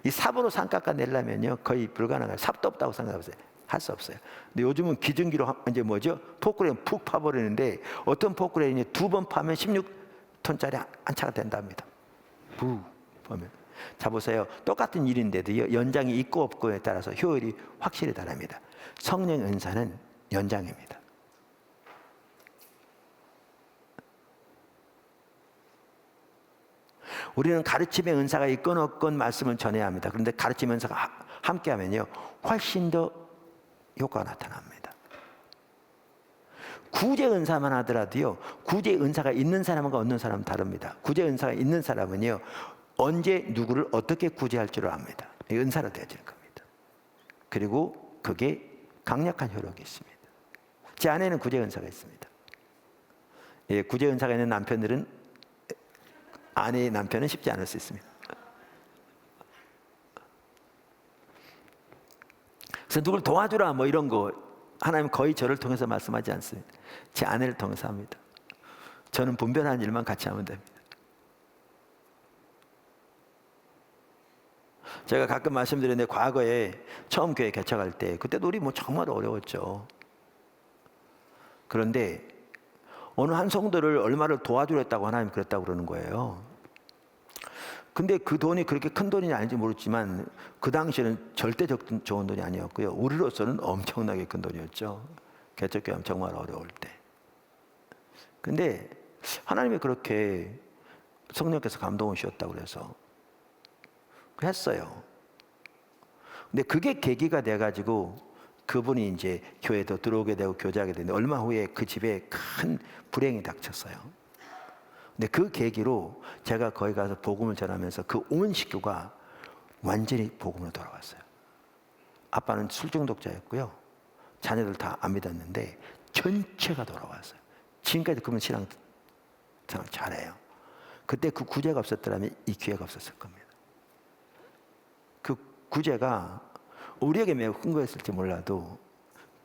이 삽으로 산 깎아내려면요 거의 불가능해요. 삽도 없다고 생각해보세요. 할 수 없어요. 근데 요즘은 기증기로 이제 뭐죠? 포크레인 푹 파버리는데 어떤 포크레인이 2번 파면 16톤짜리 한 차가 된답니다. 부 보면. 자 보세요. 똑같은 일인데도 연장이 있고 없고에 따라서 효율이 확실히 다릅니다. 성령 은사는 연장입니다. 우리는 가르침의 은사가 있건 없건 말씀을 전해야 합니다. 그런데 가르침 은사가 함께하면요 훨씬 더 효과가 나타납니다. 구제 은사만 하더라도요 구제 은사가 있는 사람과 없는 사람은 다릅니다. 구제 은사가 있는 사람은요 언제 누구를 어떻게 구제할 줄 압니다. 은사로 되어질 겁니다. 그리고 그게 강력한 효력이 있습니다. 제 아내는 구제 은사가 있습니다. 예, 구제 은사가 있는 남편들은 아내의 남편은 쉽지 않을 수 있습니다. 그래서 누굴 도와주라 뭐 이런 거 하나님 거의 저를 통해서 말씀하지 않습니다. 제 아내를 통해서 합니다. 저는 분별하는 일만 같이 하면 됩니다. 제가 가끔 말씀드렸는데 과거에 처음 교회 개척할 때 그때도 우리 뭐 정말 어려웠죠. 그런데 어느 한 성도를 얼마를 도와주려 했다고 하나님 그랬다고 그러는 거예요. 근데 그 돈이 그렇게 큰 돈이 아닌지 모르지만 그 당시에는 절대 좋은 돈이 아니었고요. 우리로서는 엄청나게 큰 돈이었죠. 개척교회 정말 어려울 때. 근데 하나님이 그렇게 성령께서 감동을 주셨다고 그래서 했어요. 근데 그게 계기가 돼가지고 그분이 이제 교회도 들어오게 되고 교제하게 되는데 얼마 후에 그 집에 큰 불행이 닥쳤어요. 근데 그 계기로 제가 거기 가서 복음을 전하면서 그 온 식구가 완전히 복음으로 돌아왔어요. 아빠는 술 중독자였고요. 자녀들 다 안 믿었는데 전체가 돌아왔어요. 지금까지 그분 신앙 잘해요. 그때 그 구제가 없었더라면 이 기회가 없었을 겁니다. 그 구제가 우리에게 매우 큰 거였을지 몰라도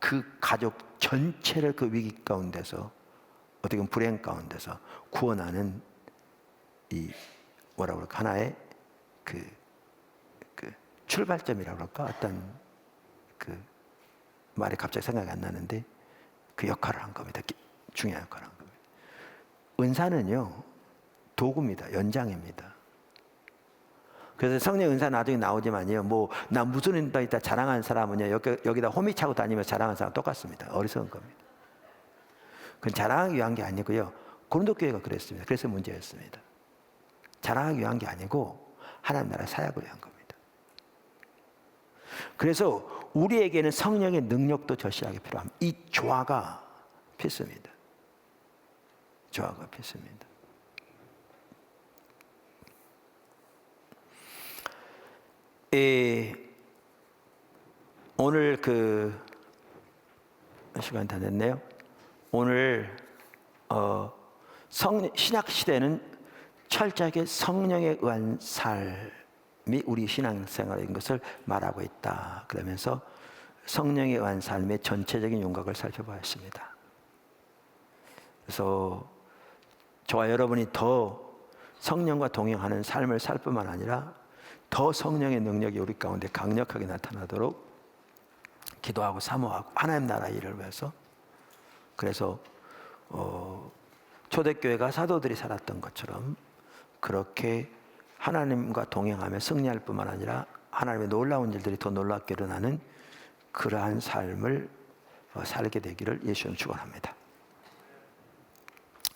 그 가족 전체를 그 위기 가운데서 어떻게 보면 불행 가운데서 구원하는 이 뭐라고 그럴까 하나의 그 출발점이라고 그럴까 어떤 그 말이 갑자기 생각이 안 나는데 그 역할을 한 겁니다. 중요한 역할을 한 겁니다. 은사는요 도구입니다. 연장입니다. 그래서 성령 은사 나중에 나오지만요 뭐 나 무슨 은사 있다 자랑하는 사람은요 여기다 호미 차고 다니면서 자랑하는 사람 똑같습니다. 어리석은 겁니다. 그건 자랑하기 위한 게 아니고요. 고린도 교회가 그랬습니다. 그래서 문제였습니다. 자랑하기 위한 게 아니고 하나님 나라 사역을 위한 겁니다. 그래서 우리에게는 성령의 능력도 절실하게 필요합니다. 이 조화가 필수입니다. 조화가 필수입니다. 오늘 시간 다 됐네요. 오늘 신약 시대는 철저하게 성령에 의한 삶이 우리 신앙생활인 것을 말하고 있다. 그러면서 성령에 의한 삶의 전체적인 윤곽을 살펴보았습니다. 그래서 저와 여러분이 더 성령과 동행하는 삶을 살 뿐만 아니라 더 성령의 능력이 우리 가운데 강력하게 나타나도록 기도하고 사모하고 하나님 나라 일을 위해서 그래서 초대교회가 사도들이 살았던 것처럼 그렇게 하나님과 동행하며 승리할 뿐만 아니라 하나님의 놀라운 일들이 더 놀랍게 일어나는 그러한 삶을 살게 되기를 예수님 축원합니다.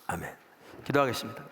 아멘. 기도하겠습니다.